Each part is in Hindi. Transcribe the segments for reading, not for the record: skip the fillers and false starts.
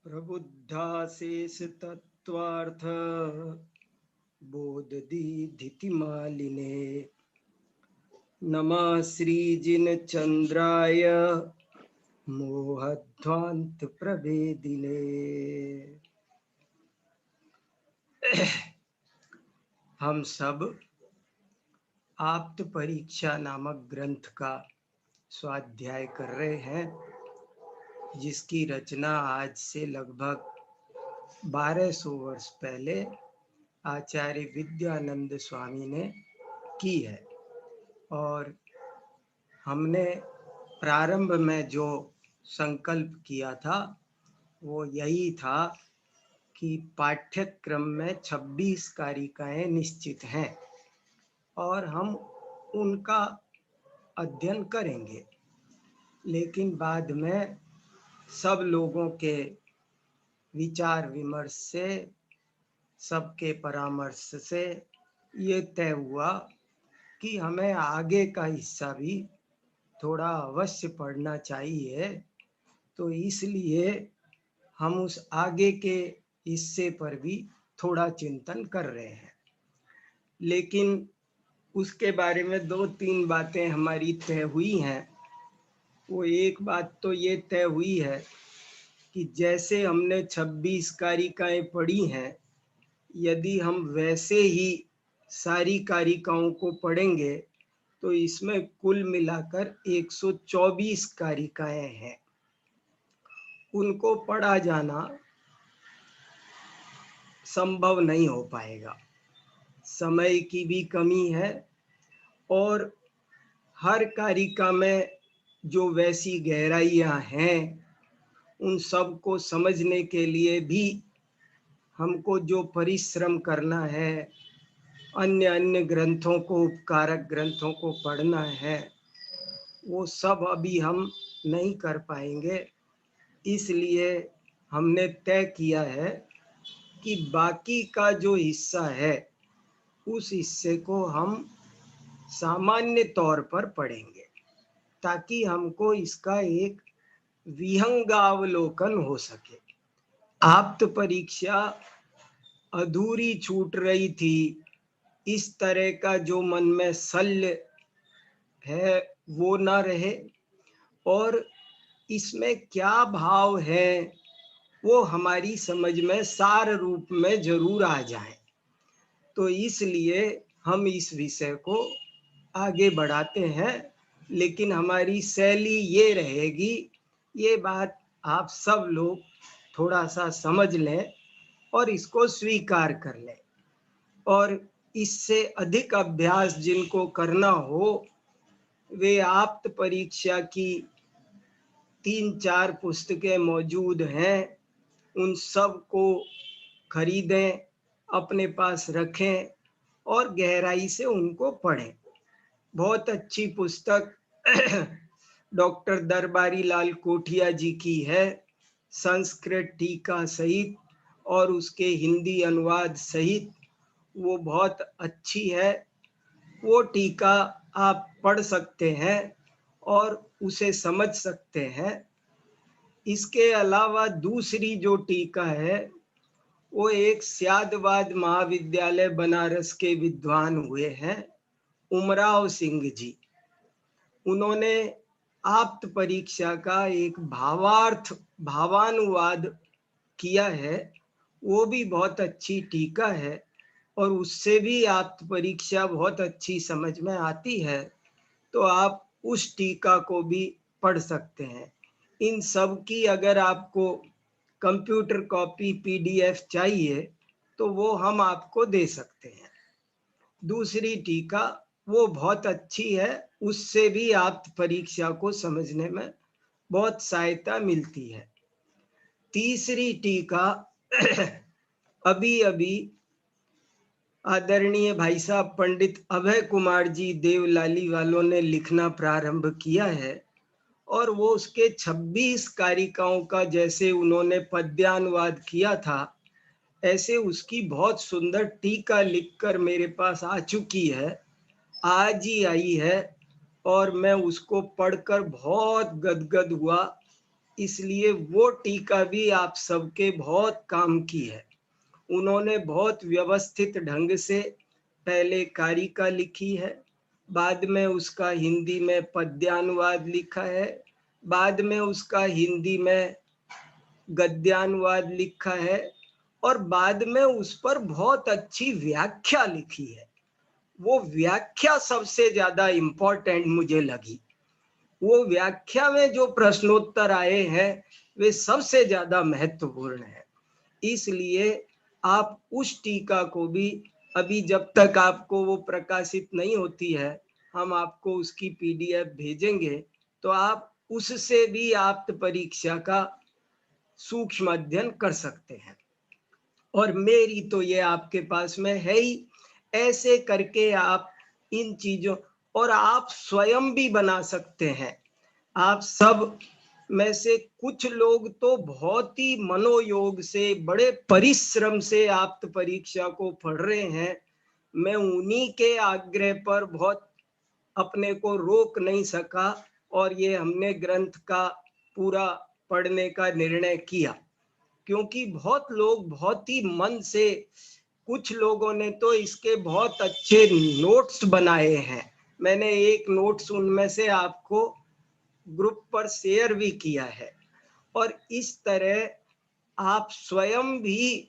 प्रबुद्धाशेष तत्वार्थ बोध दीधिति मालिने नमः श्रीजिन चंद्राय मोहध्वांत प्रभेदिने। हम सब आप्त परीक्षा नामक ग्रंथ का स्वाध्याय कर रहे हैं, जिसकी रचना आज से लगभग 1200 वर्ष पहले आचार्य विद्यानंद स्वामी ने की है। और हमने प्रारंभ में जो संकल्प किया था वो यही था कि पाठ्यक्रम में 26 कारिकाएं निश्चित हैं और हम उनका अध्ययन करेंगे। लेकिन बाद में सब लोगों के विचार विमर्श से, सबके परामर्श से ये तय हुआ कि हमें आगे का हिस्सा भी थोड़ा अवश्य पढ़ना चाहिए। तो इसलिए हम उस आगे के हिस्से पर भी थोड़ा चिंतन कर रहे हैं। लेकिन उसके बारे में 2-3 बातें हमारी तय हुई हैं। वो एक बात तो ये तय हुई है कि जैसे हमने 26 कारिकाएं पढ़ी हैं, यदि हम वैसे ही सारी कारिकाओं को पढ़ेंगे तो इसमें कुल मिलाकर 124 कारिकाएं हैं। उनको पढ़ा जाना संभव नहीं हो पाएगा। समय की भी कमी है और हर कारिका में जो वैसी गहराइयां हैं, उन सब को समझने के लिए भी हमको जो परिश्रम करना है, अन्य अन्य ग्रंथों को, उपकारक ग्रंथों को पढ़ना है, वो सब अभी हम नहीं कर पाएंगे। इसलिए हमने तय किया है कि बाकी का जो हिस्सा है उस हिस्से को हम सामान्य तौर पर पढ़ेंगे, ताकि हमको इसका एक विहंगावलोकन हो सके। आप्त परीक्षा अधूरी छूट रही थी, इस तरह का जो मन में शल्य है वो ना रहे, और इसमें क्या भाव है वो हमारी समझ में सार रूप में जरूर आ जाए। तो इसलिए हम इस विषय को आगे बढ़ाते हैं, लेकिन हमारी शैली ये रहेगी, ये बात आप सब लोग थोड़ा सा समझ लें और इसको स्वीकार कर लें। और इससे अधिक अभ्यास जिनको करना हो, वे आप्त परीक्षा की 3-4 पुस्तकें मौजूद हैं, उन सब को खरीदें, अपने पास रखें और गहराई से उनको पढ़ें। बहुत अच्छी पुस्तक डॉक्टर दरबारी लाल कोठिया जी की है, संस्कृत टीका सहित और उसके हिंदी अनुवाद सहित। वो बहुत अच्छी है। वो टीका आप पढ़ सकते हैं और उसे समझ सकते हैं। इसके अलावा दूसरी जो टीका है वो एक स्यादवाद महाविद्यालय बनारस के विद्वान हुए हैं, उमराव सिंह जी। उन्होंने आप्त परीक्षा का एक भावानुवाद किया है, वो भी बहुत अच्छी टीका है और उससे भी आप्त परीक्षा बहुत अच्छी समझ में आती है। तो आप उस टीका को भी पढ़ सकते हैं। इन सब की अगर आपको कंप्यूटर कॉपी PDF चाहिए तो वो हम आपको दे सकते हैं। दूसरी टीका वो बहुत अच्छी है, उससे भी आप परीक्षा को समझने में बहुत सहायता मिलती है। तीसरी टीका अभी अभी आदरणीय भाई साहब पंडित अभय कुमार जी देवलाली वालों ने लिखना प्रारंभ किया है, और वो उसके 26 कारिकाओं का जैसे उन्होंने पद्यानुवाद किया था, ऐसे उसकी बहुत सुंदर टीका लिखकर मेरे पास आ चुकी है, आज ही आई है। और मैं उसको पढ़कर बहुत गदगद हुआ इसलिए वो टीका भी आप सबके बहुत काम की है। उन्होंने बहुत व्यवस्थित ढंग से पहले कारिका लिखी है, बाद में उसका हिंदी में पद्यानुवाद लिखा है, बाद में उसका हिंदी में गद्यानुवाद लिखा है, और बाद में उस पर बहुत अच्छी व्याख्या लिखी है। वो व्याख्या सबसे ज्यादा इंपॉर्टेंट मुझे लगी। वो व्याख्या में जो प्रश्नोत्तर आए हैं वे सबसे ज्यादा महत्वपूर्ण है। इसलिए आप उस टीका को भी, अभी जब तक आपको वो प्रकाशित नहीं होती है, हम आपको उसकी पीडीएफ भेजेंगे, तो आप उससे भी आप्त परीक्षा का सूक्ष्म अध्ययन कर सकते हैं। और मेरी तो ये आपके पास में है ही। ऐसे करके आप इन चीजों, और आप स्वयं भी बना सकते हैं। आप सब में से कुछ लोग तो बहुत ही मनोयोग से, बड़े परिश्रम से आप्त परीक्षा को पढ़ रहे हैं। मैं उन्हीं के आग्रह पर बहुत अपने को रोक नहीं सका, और ये हमने ग्रंथ का पूरा पढ़ने का निर्णय किया, क्योंकि बहुत लोग बहुत ही मन से, कुछ लोगों ने तो इसके बहुत अच्छे नोट्स बनाए हैं। मैंने एक नोट्स उनमें से आपको ग्रुप पर शेयर भी किया है। और इस तरह आप स्वयं भी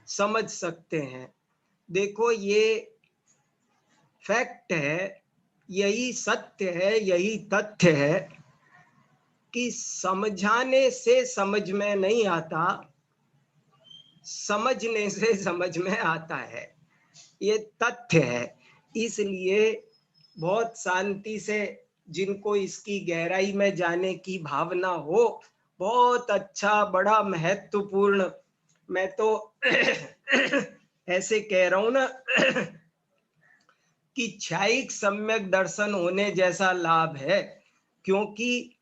समझ सकते हैं। देखो, ये फैक्ट है, यही सत्य है, यही तथ्य है कि समझाने से समझ में नहीं आता, समझने से समझ में आता है। ये तथ्य है। इसलिए बहुत शांति से, जिनको इसकी गहराई में जाने की भावना हो, बहुत अच्छा, बड़ा महत्वपूर्ण, मैं तो ऐसे कह रहा हूं ना कि क्षायिक सम्यक दर्शन होने जैसा लाभ है, क्योंकि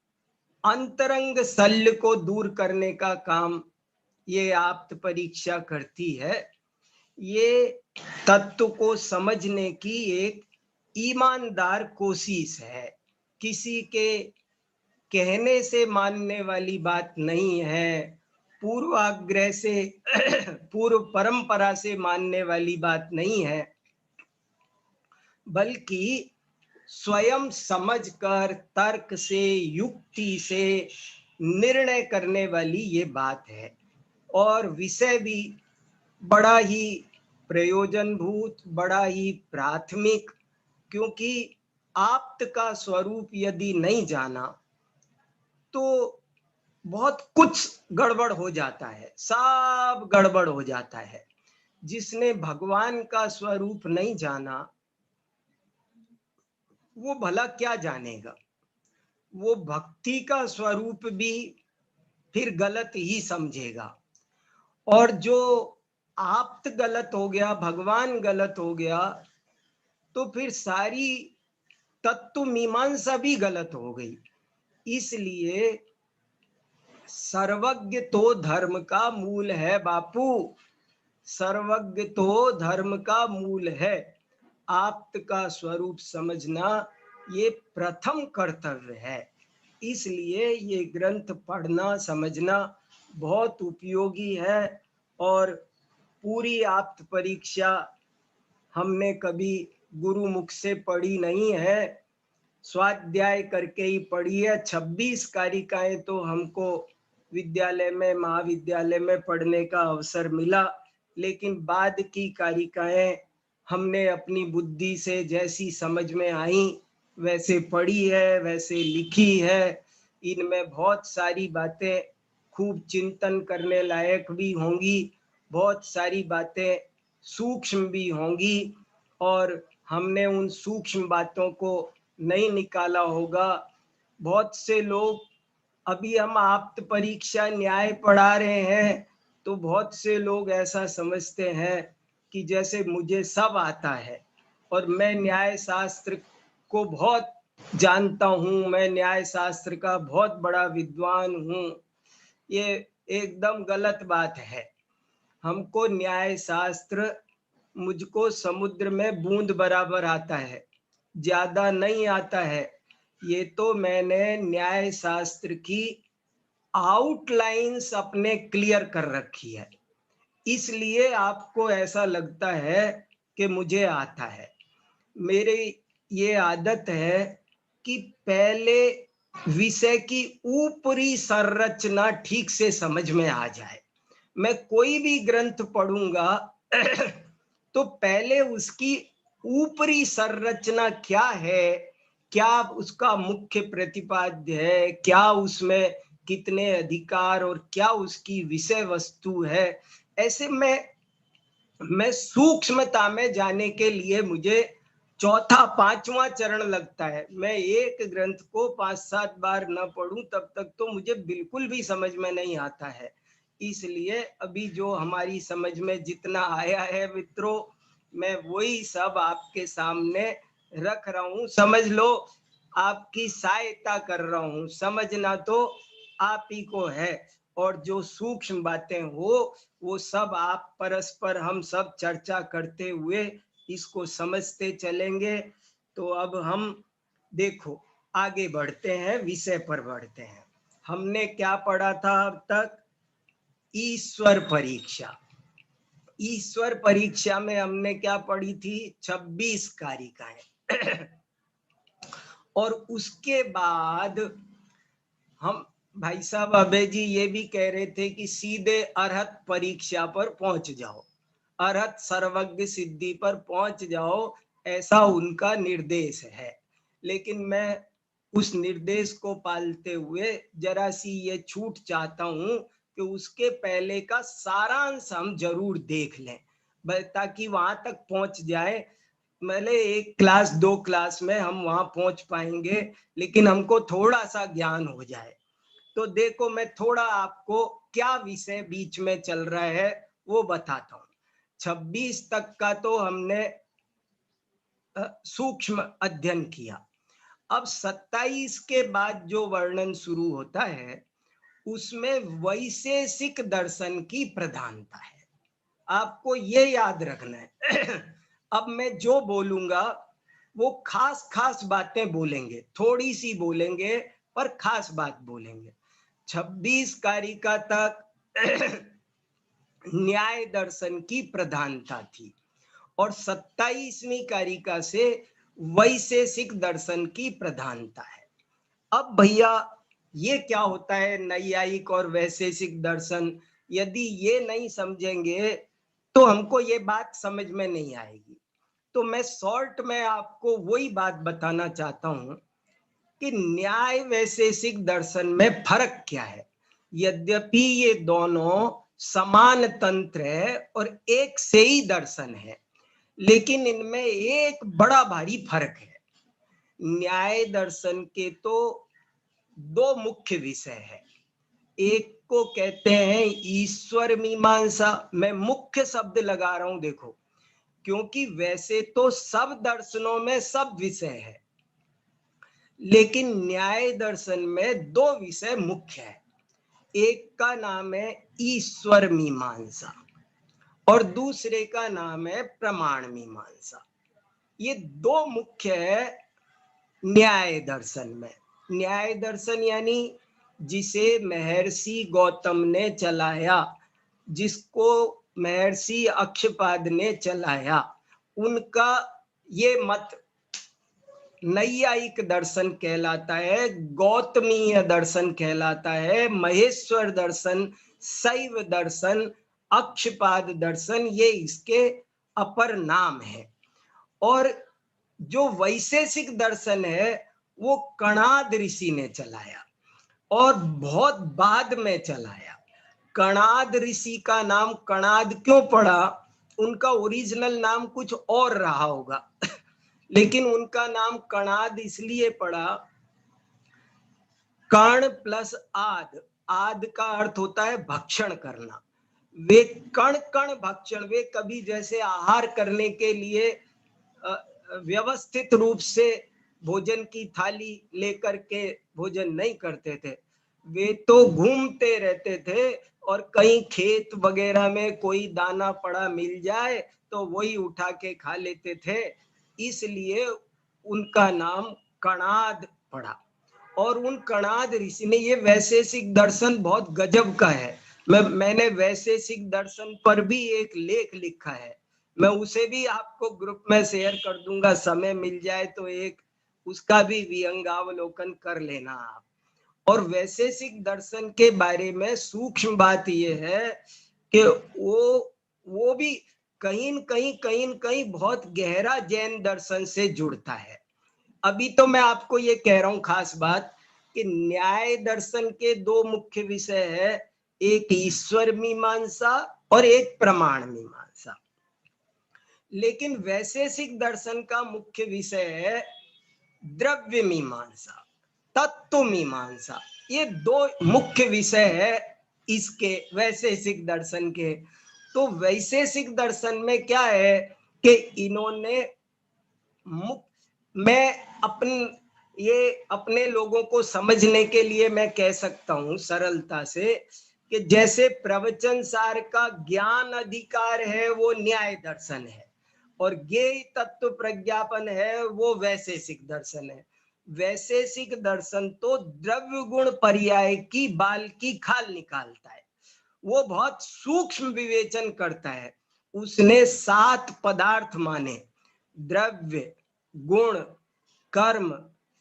अंतरंग शल्य को दूर करने का काम ये आप्त परीक्षा करती है। ये तत्व को समझने की एक ईमानदार कोशिश है, किसी के कहने से मानने वाली बात नहीं है, पूर्वाग्रह से पूर्व परंपरा से मानने वाली बात नहीं है, बल्कि स्वयं समझकर तर्क से, युक्ति से निर्णय करने वाली ये बात है। और विषय भी बड़ा ही प्रयोजनभूत, बड़ा ही प्राथमिक, क्योंकि आप्त का स्वरूप यदि नहीं जाना तो बहुत कुछ गड़बड़ हो जाता है, सब गड़बड़ हो जाता है। जिसने भगवान का स्वरूप नहीं जाना, वो भला क्या जानेगा? वो भक्ति का स्वरूप भी फिर गलत ही समझेगा। और जो आप्त गलत हो गया, भगवान गलत हो गया, तो फिर सारी तत्व मीमांसा भी गलत हो गई। इसलिए सर्वज्ञ तो धर्म का मूल है बापू, सर्वज्ञ तो धर्म का मूल है। आप्त का स्वरूप समझना ये प्रथम कर्तव्य है। इसलिए ये ग्रंथ पढ़ना, समझना बहुत उपयोगी है। और पूरी आप्त परीक्षा हमने कभी गुरुमुख से पढ़ी नहीं है, स्वाध्याय करके ही पढ़ी है। 26 कारिकाएं तो हमको विद्यालय में, महाविद्यालय में पढ़ने का अवसर मिला, लेकिन बाद की कारिकाएं हमने अपनी बुद्धि से जैसी समझ में आई वैसे पढ़ी है, वैसे लिखी है। इनमें बहुत सारी बातें खूब चिंतन करने लायक भी होंगी, बहुत सारी बातें सूक्ष्म भी होंगी, और हमने उन सूक्ष्म बातों को नहीं निकाला होगा। बहुत से लोग, अभी हम आप्त परीक्षा न्याय पढ़ा रहे हैं, तो बहुत से लोग ऐसा समझते हैं कि जैसे मुझे सब आता है और मैं न्याय शास्त्र को बहुत जानता हूँ, मैं न्याय शास्त्र का बहुत बड़ा विद्वान हूँ। ये एकदम गलत बात है। हमको न्याय शास्त्र, मुझको समुद्र में बूंद बराबर आता है, ज्यादा नहीं आता है। ये तो मैंने न्याय शास्त्र की आउटलाइंस अपने क्लियर कर रखी है, इसलिए आपको ऐसा लगता है कि मुझे आता है। मेरी ये आदत है कि पहले विषय की ऊपरी संरचना ठीक से समझ में आ जाए। मैं कोई भी ग्रंथ पढ़ूंगा तो पहले उसकी ऊपरी संरचना क्या है, क्या उसका मुख्य प्रतिपाद्य है, क्या उसमें कितने अधिकार और क्या उसकी विषय वस्तु है, ऐसे मैं सूक्ष्मता में जाने के लिए मुझे चौथा पांचवा चरण लगता है। मैं एक ग्रंथ को 5-7 बार न पढ़ूं तब तक तो मुझे बिल्कुल भी समझ में नहीं आता है। इसलिए अभी जो हमारी समझ में जितना आया है मित्रों, मैं वही सब आपके सामने रख रहा हूं। समझ लो, आपकी सहायता कर रहा हूं, समझना तो आप ही को है, और जो सूक्ष्म बातें हो वो सब आप परस्पर हम सब चर्चा करते हुए इसको समझते चलेंगे। तो अब हम देखो आगे बढ़ते हैं, विषय पर बढ़ते हैं। हमने क्या पढ़ा था अब तक? ईश्वर परीक्षा। ईश्वर परीक्षा में हमने क्या पढ़ी थी? 26 कारिकाएं। और उसके बाद हम भाई साहब अबे जी ये भी कह रहे थे कि सीधे अरहत परीक्षा पर पहुंच जाओ, अरहत सर्वज्ञ सिद्धि पर पहुंच जाओ, ऐसा उनका निर्देश है। लेकिन मैं उस निर्देश को पालते हुए जरा सी ये छूट चाहता हूं कि उसके पहले का सारांश हम जरूर देख लें, ताकि वहां तक पहुंच जाए। भले 1 क्लास 2 क्लास में हम वहां पहुंच पाएंगे, लेकिन हमको थोड़ा सा ज्ञान हो जाए। तो देखो मैं थोड़ा आपको क्या विषय बीच में चल रहा है वो बताता हूँ। 26 तक का तो हमने सूक्ष्म अध्ययन किया। अब 27 के बाद जो वर्णन शुरू होता है उसमें वैशेषिक दर्शन की प्रधानता है। आपको ये याद रखना है। अब मैं जो बोलूंगा वो खास खास बातें बोलेंगे, थोड़ी सी बोलेंगे पर खास बात बोलेंगे। 26 कारिका तक न्याय दर्शन की प्रधानता थी और 27वीं कारिका से वैशेषिक दर्शन की प्रधानता है। अब भैया ये क्या होता है नैयायिक और वैशेषिक दर्शन? यदि ये नहीं समझेंगे तो हमको ये बात समझ में नहीं आएगी। तो मैं शॉर्ट में आपको वही बात बताना चाहता हूं कि न्याय वैशेषिक दर्शन में फर्क क्या है। यद्यपि ये दोनों समान तंत्र है और एक से ही दर्शन है, लेकिन इनमें एक बड़ा भारी फर्क है। न्याय दर्शन के तो 2 मुख्य विषय है। एक को कहते हैं ईश्वर मीमांसा। मैं मुख्य शब्द लगा रहा हूं देखो, क्योंकि वैसे तो सब दर्शनों में सब विषय है, लेकिन न्याय दर्शन में 2 विषय मुख्य है। एक का नाम है ईश्वर मीमांसा और दूसरे का नाम है प्रमाण मीमांसा। ये 2 मुख्य है न्याय दर्शन में। न्याय दर्शन यानी जिसे महर्षि गौतम ने चलाया, जिसको महर्षि अक्षपाद ने चलाया, उनका ये मत नैयायिक दर्शन कहलाता है, गौतमीय दर्शन कहलाता है, महेश्वर दर्शन, शैव दर्शन, अक्षपाद दर्शन, ये इसके अपर नाम है। और जो वैशेषिक दर्शन है वो कणाद ऋषि ने चलाया और बहुत बाद में चलाया। कणाद ऋषि का नाम कणाद क्यों पड़ा? उनका ओरिजिनल नाम कुछ और रहा होगा, लेकिन उनका नाम कणाद इसलिए पड़ा, कर्ण प्लस आद, आद का अर्थ होता है भक्षण करना। वे कण कण भक्षण, वे कभी जैसे आहार करने के लिए व्यवस्थित रूप से भोजन की थाली लेकर के भोजन नहीं करते थे। वे तो घूमते रहते थे और कहीं खेत वगैरह में कोई दाना पड़ा मिल जाए तो वही उठा के खा लेते थे, इसलिए उनका नाम कणाद पड़ा। और उन कणाद ऋषि ने, ये वैशेषिक दर्शन बहुत गजब का है। मैंने वैशेषिक दर्शन पर भी एक लेख लिखा है, मैं उसे भी आपको ग्रुप में शेयर कर दूंगा, समय मिल जाए तो एक उसका भी विहंगावलोकन कर लेना आप। और वैशेषिक दर्शन के बारे में सूक्ष्म बात यह है कि वो भी कहीं न कहीं बहुत गहरा जैन दर्शन से जुड़ता है। अभी तो मैं आपको ये कह रहा हूं खास बात कि न्याय दर्शन के दो मुख्य विषय है, एक ईश्वर मीमांसा और एक प्रमाण मीमांसा। लेकिन वैशेषिक दर्शन का मुख्य विषय है द्रव्य मीमांसा, तत्व मीमांसा। ये दो मुख्य विषय है इसके वैशेषिक दर्शन के। तो वैशेषिक दर्शन में क्या है कि इन्होंने मैं अपने लोगों को समझने के लिए मैं कह सकता हूं सरलता से कि जैसे प्रवचन सार का ज्ञान अधिकार है वो न्याय दर्शन है, और ज्ञेय तत्व प्रज्ञापन है वो वैशेषिक दर्शन है। वैशेषिक दर्शन तो द्रव्य गुण पर्याय की बाल की खाल निकालता है, वो बहुत सूक्ष्म विवेचन करता है। उसने 7 पदार्थ माने, द्रव्य, गुण, कर्म,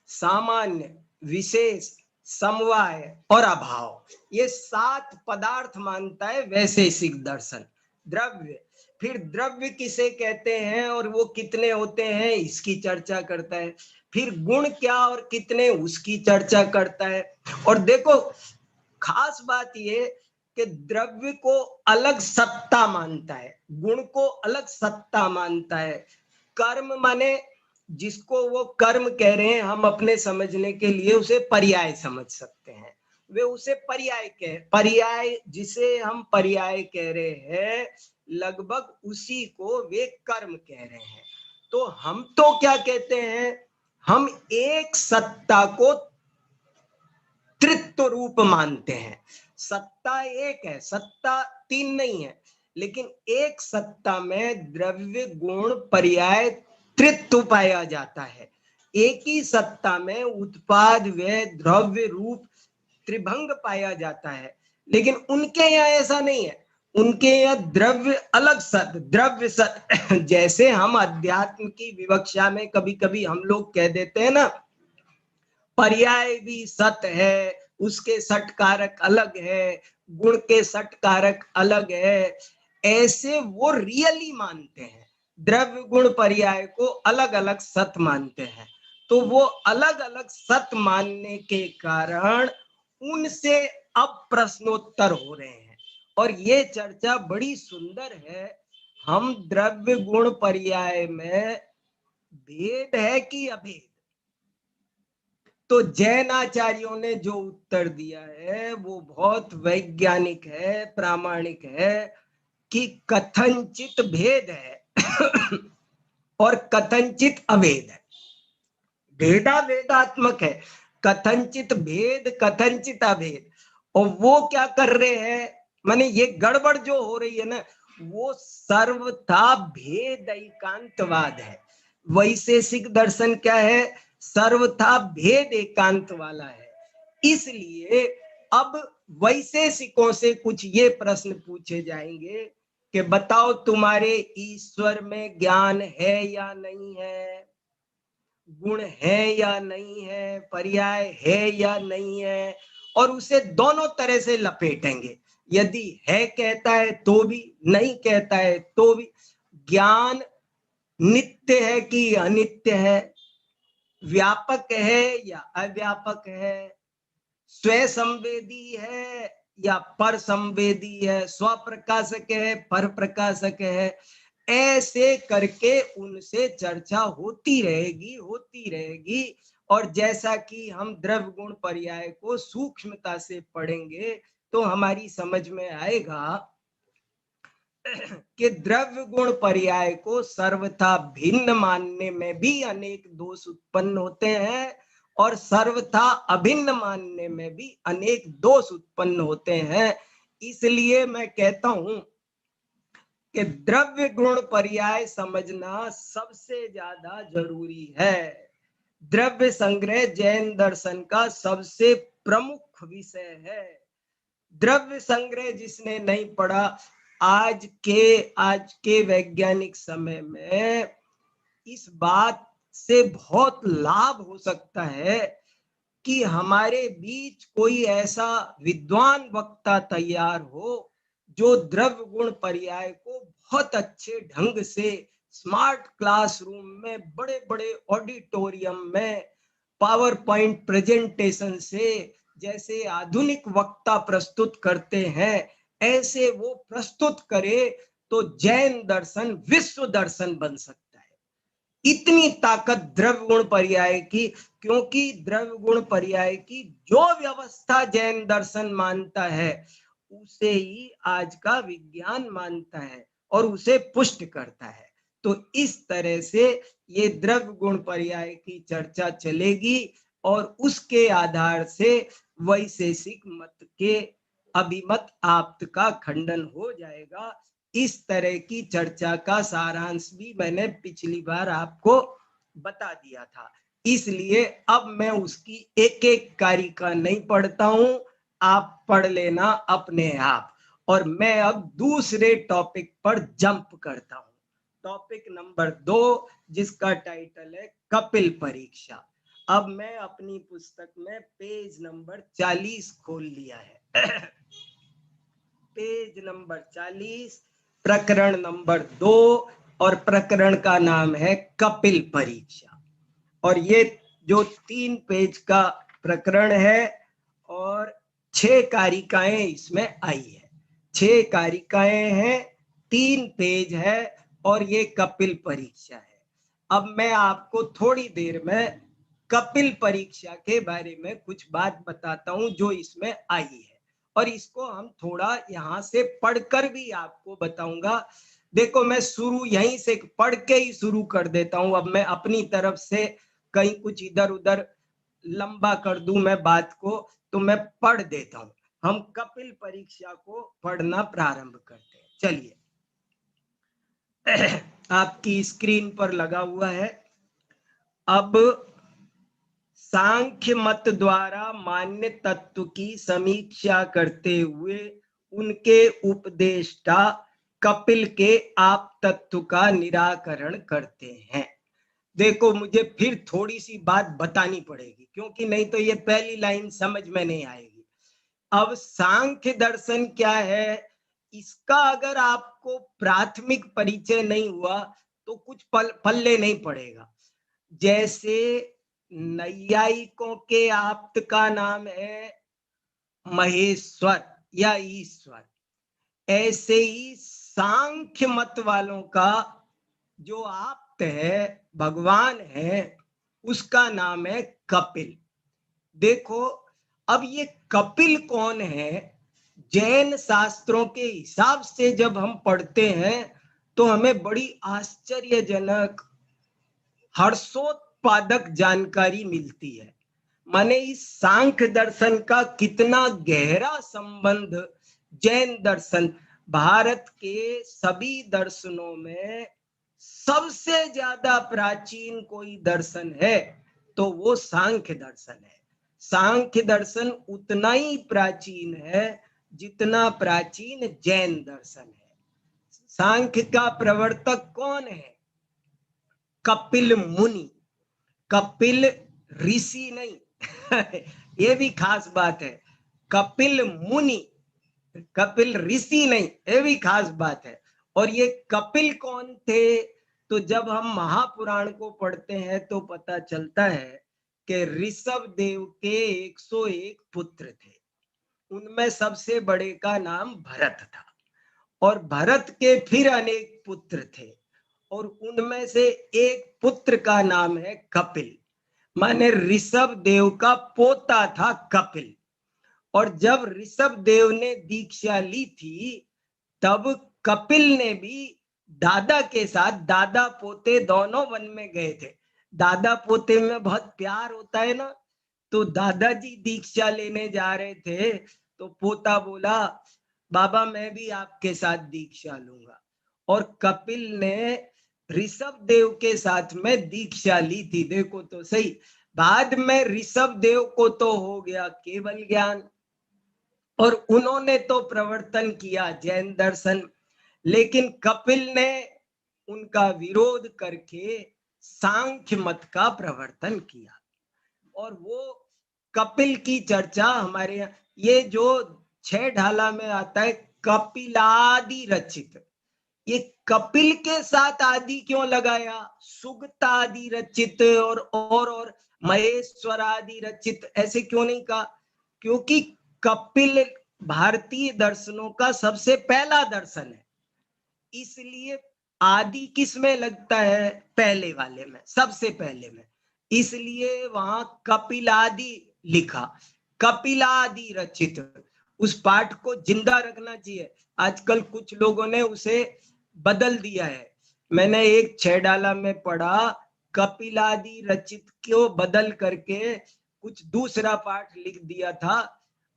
सामान्य, विशेष, समवाय और अभाव, ये 7 पदार्थ मानता है वैशेषिक दर्शन। द्रव्य, फिर द्रव्य किसे कहते हैं और वो कितने होते हैं इसकी चर्चा करता है। फिर गुण क्या और कितने उसकी चर्चा करता है। और देखो खास बात ये कि द्रव्य को अलग सत्ता मानता है, गुण को अलग सत्ता मानता है, कर्म माने जिसको वो कर्म कह रहे हैं हम अपने समझने के लिए उसे पर्याय समझ सकते हैं, वे उसे पर्याय जिसे हम पर्याय कह रहे हैं लगभग उसी को वे कर्म कह रहे हैं। तो हम तो क्या कहते हैं, हम एक सत्ता को तृत्व रूप मानते हैं। सत्ता एक है, सत्ता 3 नहीं है, लेकिन एक सत्ता में द्रव्य गुण पर्याय तृत्व पाया जाता है। एक ही सत्ता में उत्पाद व द्रव्य रूप त्रिभंग पाया जाता है। लेकिन उनके यहाँ ऐसा नहीं है, उनके यहाँ द्रव्य अलग सत, द्रव्य सत जैसे हम अध्यात्म की विवक्षा में कभी कभी हम लोग कह देते हैं ना, पर्याय भी सत है, उसके सट कारक अलग है, गुण के सट कारक अलग है, ऐसे वो रियली मानते हैं, द्रव्य गुण पर्याय को अलग अलग सत मानते हैं। तो वो अलग अलग सत मानने के कारण उनसे अब प्रश्नोत्तर हो रहे हैं, और ये चर्चा बड़ी सुंदर है। हम द्रव्य गुण पर्याय में भेद है कि अभेद, तो जैन आचार्यों ने जो उत्तर दिया है वो बहुत वैज्ञानिक है, प्रामाणिक है कि कथनचित भेद है और कथनचित अभेद है, भेदा भेदात्मक है, कथनचित भेद कथनचित अभेद। और वो क्या कर रहे हैं, माने ये गड़बड़ जो हो रही है ना, वो सर्वथा भेद एकांतवाद है। वैशेषिक दर्शन क्या है, सर्वथा भेद एकांत वाला है। इसलिए अब वैशेषिकों से कुछ ये प्रश्न पूछे जाएंगे कि बताओ तुम्हारे ईश्वर में ज्ञान है या नहीं है, गुण है या नहीं है, पर्याय है या नहीं है, और उसे दोनों तरह से लपेटेंगे। यदि है कहता है तो भी, नहीं कहता है तो भी, ज्ञान नित्य है कि अनित्य है, व्यापक है या अव्यापक है, स्वसंवेदी है या पर संवेदी है, स्वप्रकाशक है पर प्रकाशक है, ऐसे करके उनसे चर्चा होती रहेगी। और जैसा कि हम द्रव्य गुण पर्याय को सूक्ष्मता से पढ़ेंगे तो हमारी समझ में आएगा कि द्रव्य गुण पर्याय को सर्वथा भिन्न मानने में भी अनेक दोष उत्पन्न होते हैं, और सर्वथा अभिन्न मानने में भी अनेक दोष उत्पन्न होते हैं। इसलिए मैं कहता हूं कि द्रव्य गुण पर्याय समझना सबसे ज्यादा जरूरी है। द्रव्य संग्रह जैन दर्शन का सबसे प्रमुख विषय है। द्रव्य संग्रह जिसने नहीं पढ़ा, आज के वैज्ञानिक समय में इस बात से बहुत लाभ हो सकता है कि हमारे बीच कोई ऐसा विद्वान वक्ता तैयार हो जो द्रव्य गुण पर्याय को बहुत अच्छे ढंग से स्मार्ट क्लासरूम में, बड़े बड़े ऑडिटोरियम में, पावर पॉइंट प्रेजेंटेशन से जैसे आधुनिक वक्ता प्रस्तुत करते हैं, ऐसे वो प्रस्तुत करे तो जैन दर्शन विश्व दर्शन बन सकता है। इतनी ताकत द्रव्य गुण पर्याय की, क्योंकि द्रव्य गुण पर्याय की जो व्यवस्था जैन दर्शन मानता है उसे ही आज का विज्ञान मानता है और उसे पुष्ट करता है। तो इस तरह से ये द्रव्य गुण पर्याय की चर्चा चलेगी और उसके आधार से वैशेषिक मत के अभिमत आप्त का खंडन हो जाएगा। इस तरह की चर्चा का सारांश भी मैंने पिछली बार आपको बता दिया था, इसलिए अब मैं उसकी एक एक कारिका नहीं पढ़ता हूं, आप पढ़ लेना अपने आप। और मैं अब दूसरे टॉपिक पर जंप करता हूं, टॉपिक नंबर 2, जिसका टाइटल है कपिल परीक्षा। अब मैं अपनी पुस्तक में पेज नंबर 40 खोल लिया है। पेज नंबर 40, प्रकरण नंबर 2, और प्रकरण का नाम है कपिल परीक्षा। और ये जो 3 पेज का प्रकरण है और 6 कारिकाएं इसमें आई है। 6 कारिकाएं हैं, 3 पेज है और ये कपिल परीक्षा है। अब मैं आपको थोड़ी देर में कपिल परीक्षा के बारे में कुछ बात बताता हूं जो इसमें आई है, और इसको हम थोड़ा यहां से पढ़कर भी आपको बताऊंगा। देखो, मैं शुरू यहीं से पढ़ के ही शुरू कर देता हूं। अब मैं अपनी तरफ से कहीं कुछ इधर उधर लंबा कर दूं मैं बात को, तो मैं पढ़ देता हूं। हम कपिल परीक्षा को पढ़ना प्रारंभ करते हैं। चलिए, आपकी स्क्रीन पर लगा हुआ है। अब सांख्य मत द्वारा मान्य तत्व की समीक्षा करते हुए उनके उपदेष्टा कपिल के आप तत्व का निराकरण करते हैं। देखो, मुझे फिर थोड़ी सी बात बतानी पड़ेगी, क्योंकि नहीं तो ये पहली लाइन समझ में नहीं आएगी। अब सांख्य दर्शन क्या है, इसका अगर आपको प्राथमिक परिचय नहीं हुआ तो कुछ पल्ले नहीं पड़ेगा। जैसे नैयायिकों के आप्त का नाम है महेश्वर या ईश्वर, ऐसे ही सांख्य मत वालों का जो आप्त है, भगवान है, उसका नाम है कपिल। देखो, अब ये कपिल कौन है, जैन शास्त्रों के हिसाब से जब हम पढ़ते हैं तो हमें बड़ी आश्चर्यजनक, हर्षोत्पादक जानकारी मिलती है। माने इस सांख्य दर्शन का कितना गहरा संबंध जैन दर्शन, भारत के सभी दर्शनों में सबसे ज्यादा प्राचीन कोई दर्शन है तो वो सांख्य दर्शन है। सांख्य दर्शन उतना ही प्राचीन है जितना प्राचीन जैन दर्शन है। सांख्य का प्रवर्तक कौन है? कपिल मुनि, कपिल ऋषि नहीं। ये भी खास बात है, कपिल मुनि, कपिल ऋषि नहीं, ये भी खास बात है। और ये कपिल कौन थे? तो जब हम महापुराण को पढ़ते हैं तो पता चलता है कि ऋषभ देव के 101 पुत्र थे। उनमें सबसे बड़े का नाम भरत था, और भरत के फिर अनेक पुत्र थे, और उनमें से एक पुत्र का नाम है कपिल। माने ऋषभ देव का पोता था कपिल। और जब ऋषभ देव ने दीक्षा ली थी तब कपिल ने भी दादा के साथ, दादा पोते दोनों वन में गए थे। दादा पोते में बहुत प्यार होता है ना, तो दादाजी दीक्षा लेने जा रहे थे तो पोता बोला, बाबा मैं भी आपके साथ दीक्षा लूंगा। और कपिल ने ऋषभ देव के साथ में दीक्षा ली थी, देखो तो सही। बाद में ऋषभ देव को तो हो गया केवल ज्ञान, और उन्होंने तो प्रवर्तन किया जैन दर्शन, लेकिन कपिल ने उनका विरोध करके सांख्य मत का प्रवर्तन किया। और वो कपिल की चर्चा हमारे यहाँ, ये जो 6 ढाला में आता है कपिलादि रचित, ये कपिल के साथ आदि क्यों लगाया? सुगतादि रचित और महेश्वरादि रचित ऐसे क्यों नहीं कहा? क्योंकि कपिल भारतीय दर्शनों का सबसे पहला दर्शन है, इसलिए आदि किस में लगता है? पहले वाले में, सबसे पहले में, इसलिए वहां कपिलादि लिखा, कपिलादि रचित। उस पाठ को जिंदा रखना चाहिए। आजकल कुछ लोगों ने उसे बदल दिया है। मैंने एक 6 डाला में पढ़ा, कपिलादि रचित को बदल करके कुछ दूसरा पाठ लिख दिया था।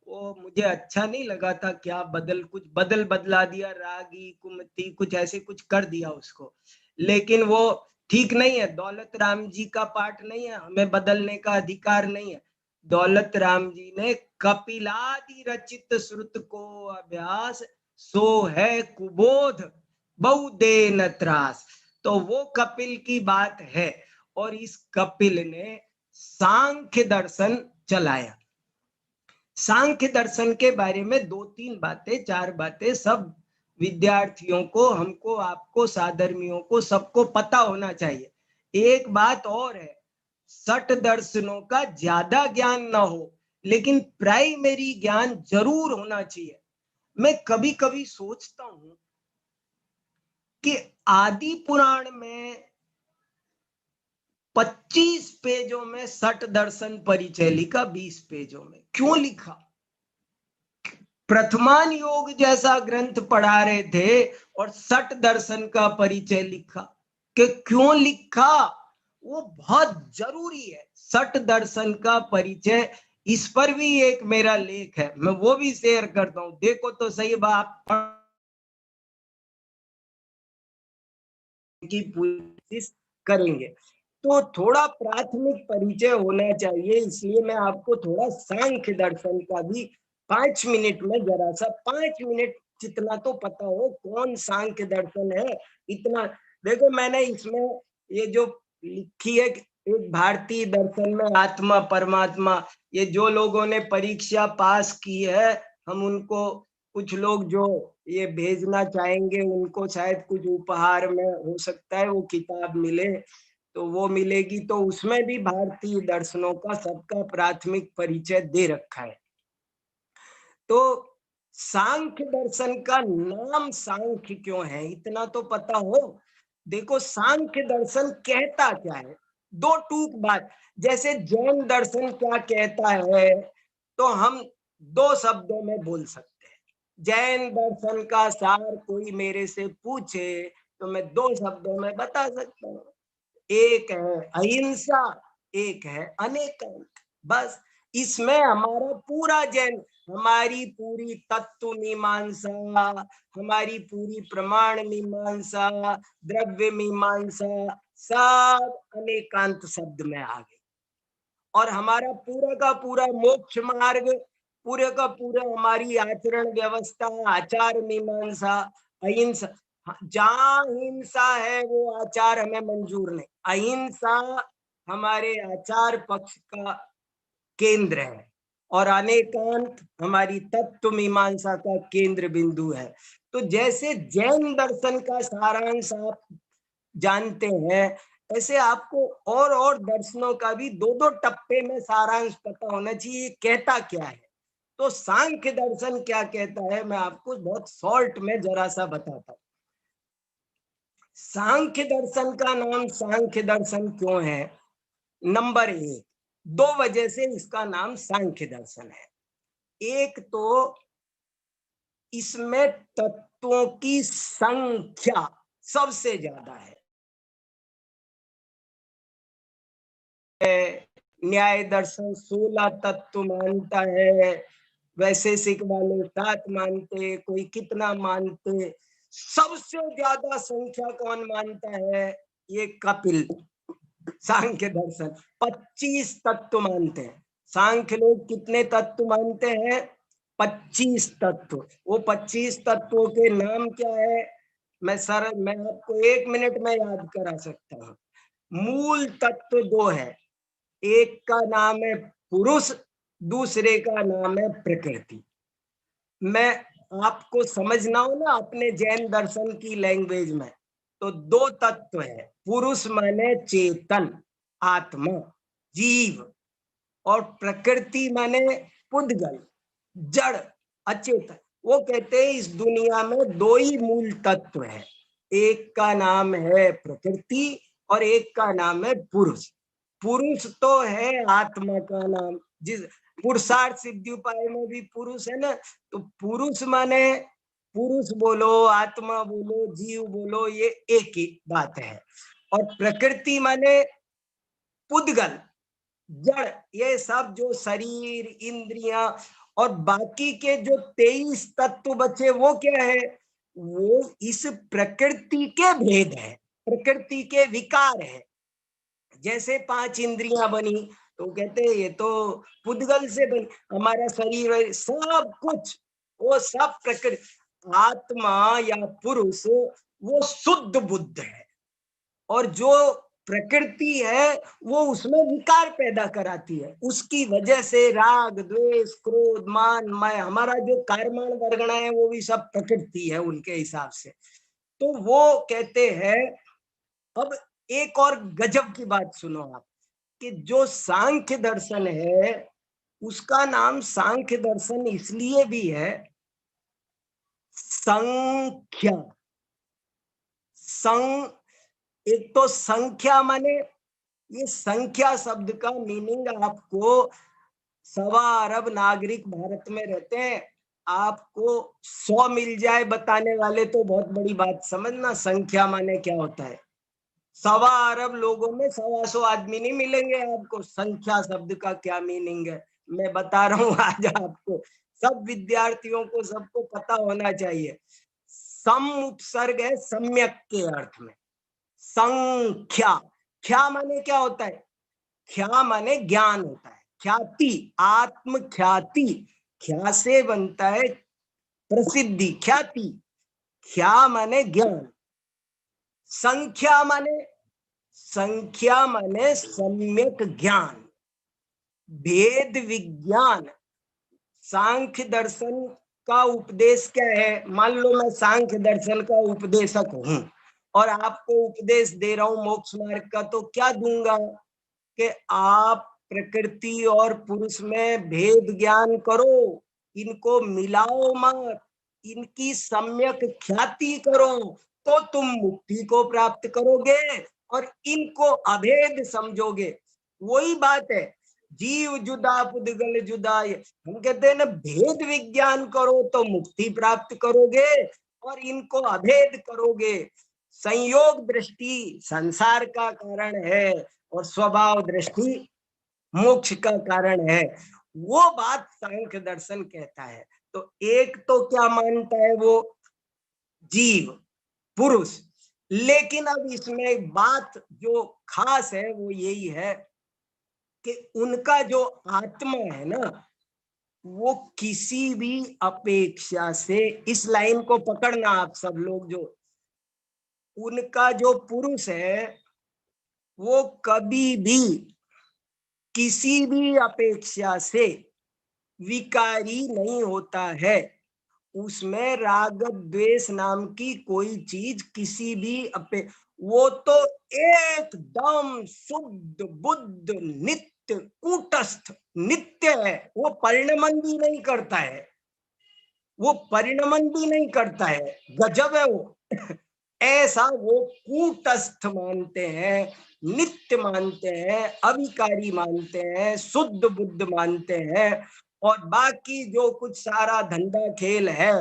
वो मुझे अच्छा नहीं लगा था, क्या कुछ बदला दिया, रागी कुमति कुछ ऐसे कुछ कर दिया उसको, लेकिन वो ठीक नहीं है। दौलत राम जी का पाठ नहीं है, हमें बदलने का अधिकार नहीं है। दौलत राम जी ने कपिलादि रचित श्रुत को अभ्यास, सो है कुबोध बहुदे न त्रास। तो वो कपिल की बात है, और इस कपिल ने सांख्य दर्शन चलाया। सांख्य दर्शन के बारे में 2-3 बातें, 4 बातें सब विद्यार्थियों को, हमको, आपको, साधर्मियों को, सबको पता होना चाहिए। एक बात और है, सठ दर्शनों का ज्यादा ज्ञान ना हो, लेकिन प्राइमरी ज्ञान जरूर होना चाहिए। मैं कभी कभी सोचता हूं कि आदि पुराण में 25 पेजों में सठ दर्शन परिचय लिखा, 20 पेजों में क्यों लिखा? प्रथमान योग जैसा ग्रंथ पढ़ा रहे थे और सठ दर्शन का परिचय लिखा, कि क्यों लिखा? वो बहुत जरूरी है, सठ दर्शन का परिचय। इस पर भी एक मेरा लेख है, मैं वो भी शेयर करता हूं, देखो तो सही। बात की कोशिश करेंगे तो थोड़ा प्राथमिक परिचय होना चाहिए, इसलिए मैं आपको थोड़ा सांख्य दर्शन का भी 5 मिनट में, जरा सा 5 मिनट जितना तो पता हो कौन सांख्य दर्शन है इतना। देखो मैंने इसमें ये जो लिखी है, एक भारतीय दर्शन में आत्मा परमात्मा, ये जो लोगों ने परीक्षा पास की है, हम उनको, कुछ लोग जो ये भेजना चाहेंगे उनको शायद कुछ उपहार में हो सकता है वो किताब मिले, तो वो मिलेगी। तो उसमें भी भारतीय दर्शनों का सबका प्राथमिक परिचय दे रखा है। तो सांख्य दर्शन का नाम सांख्य क्यों है, इतना तो पता हो। देखो सांख्य दर्शन कहता क्या है, दो टूक बात। जैसे जैन दर्शन क्या कहता है, तो हम 2 शब्दों में बोल सकते हैं। जैन दर्शन का सार कोई मेरे से पूछे तो मैं 2 शब्दों में बता सकता हूँ, एक है अहिंसा, एक है अनेकांत। बस इसमें हमारा पूरा जैन, हमारी पूरी तत्व मीमांसा, हमारी पूरी प्रमाण मीमांसा, द्रव्य मीमांसा, सब अनेकांत शब्द में आ गई। और हमारा पूरा का पूरा मोक्ष मार्ग, पूरे का पूरा हमारी आचरण व्यवस्था, आचार मीमांसा, अहिंसा। जहां हिंसा है वो आचार हमें मंजूर नहीं, अहिंसा हमारे आचार पक्ष का केंद्र है, और अनेकांत हमारी तत्व मीमांसा का केंद्र बिंदु है। तो जैसे जैन दर्शन का सारांश आप जानते हैं, ऐसे आपको और दर्शनों का भी 2-2 टप्पे में सारांश पता होना चाहिए, कहता क्या है। तो सांख्य दर्शन क्या कहता है, मैं आपको बहुत शॉर्ट में जरा सा बताता हूं। सांख्य दर्शन का नाम सांख्य दर्शन क्यों है? नंबर 1, 2 वजह से इसका नाम सांख्य दर्शन है। एक तो इसमें तत्वों की संख्या सबसे ज्यादा है। न्याय दर्शन 16 तत्व मानता है, वैशेषिक वाले 7 मानते, कोई कितना मानते। सबसे ज्यादा संख्या कौन मानता है? ये कपिल, सांख्य दर्शन 25 तत्व मानते हैं। सांख्य लोग कितने तत्व मानते हैं? 25 तत्व। वो 25 तत्वों के नाम क्या है? मैं आपको 1 मिनट में याद करा सकता हूँ। मूल तत्व 2 है। एक का नाम है पुरुष, दूसरे का नाम है प्रकृति। मैं आपको समझना हो ना अपने जैन दर्शन की लैंग्वेज में, तो 2 तत्व है। पुरुष माने चेतन, आत्मा, जीव, और प्रकृति माने पुद्गल, जड़, अचेतन। वो कहते हैं इस दुनिया में 2 ही मूल तत्व है, एक का नाम है प्रकृति और एक का नाम है पुरुष। पुरुष तो है आत्मा का नाम, जिस पुरुषार्थ सिद्धि उपाय में भी पुरुष है ना, तो पुरुष माने पुरुष बोलो, आत्मा बोलो, जीव बोलो, ये एक ही बात है। और प्रकृति माने पुद्गल, जड़, ये सब जो शरीर, इंद्रियां और बाकी के जो 23 तत्व बचे वो क्या है? वो इस प्रकृति के भेद है, प्रकृति के विकार है। जैसे 5 इंद्रियां बनी तो कहते हैं ये तो पुद्गल से बनी, हमारा शरीर, सब कुछ वो सब प्रकृति। आत्मा या पुरुष वो शुद्ध बुद्ध है, और जो प्रकृति है वो उसमें विकार पैदा कराती है। उसकी वजह से राग, द्वेष, क्रोध, मान, मैं, हमारा जो कर्मण वर्गण है वो भी सब प्रकृति है उनके हिसाब से। तो वो कहते हैं, अब एक और गजब की बात सुनो आप, कि जो सांख्य दर्शन है उसका नाम सांख्य दर्शन इसलिए भी है, संख्या, एक तो संख्या माने, ये संख्या शब्द का मीनिंग आपको 1.25 अरब नागरिक भारत में रहते हैं, आपको 100 मिल जाए बताने वाले तो बहुत बड़ी बात समझना संख्या माने क्या होता है। 1.25 अरब लोगों में 125 आदमी नहीं मिलेंगे आपको संख्या शब्द का क्या मीनिंग है। मैं बता रहा हूं आज आपको, सब विद्यार्थियों को सबको पता होना चाहिए। सम उपसर्ग है सम्यक के अर्थ में। संख्या, ख्या माने क्या होता है? ख्या माने ज्ञान होता है, ख्याति, आत्म ख्याति, ख्या से बनता है प्रसिद्धि, ख्याति, ख्या माने ज्ञान। संख्या माने, संख्या माने सम्यक ज्ञान, भेद विज्ञान। सांख्य दर्शन का उपदेश क्या है? मान लो मैं सांख्य दर्शन का उपदेशक हूं और आपको उपदेश दे रहा हूं मोक्ष मार्ग का, तो क्या दूंगा कि आप प्रकृति और पुरुष में भेद ज्ञान करो, इनको मिलाओ मत, इनकी सम्यक ख्याति करो, तो तुम मुक्ति को प्राप्त करोगे और इनको अभेद समझोगे। वही बात है, जीव जुदा पुद्गल जुदा, हम कहते हैं ना भेद विज्ञान करो तो मुक्ति प्राप्त करोगे और इनको अभेद करोगे। संयोग दृष्टि संसार का कारण है और स्वभाव दृष्टि मोक्ष का कारण है, वो बात सांख्य दर्शन कहता है। तो एक तो क्या मानता है वो? जीव, पुरुष। लेकिन अब इसमें एक बात जो खास है वो यही है कि उनका जो आत्मा है ना, वो किसी भी अपेक्षा से, इस लाइन को पकड़ना आप सब लोग, जो उनका जो पुरुष है वो कभी भी किसी भी अपेक्षा से विकारी नहीं होता है। उसमें राग द्वेष नाम की कोई चीज किसी भी वो तो एकदम शुद्ध बुद्ध नित्य कूटस्थ नित्य है। वो परिणमन भी नहीं करता है, वो परिणमन भी नहीं करता है, गजब है वो। ऐसा वो कूटस्थ मानते हैं, नित्य मानते हैं, अविकारी मानते हैं, शुद्ध बुद्ध मानते हैं, और बाकी जो कुछ सारा धंधा खेल है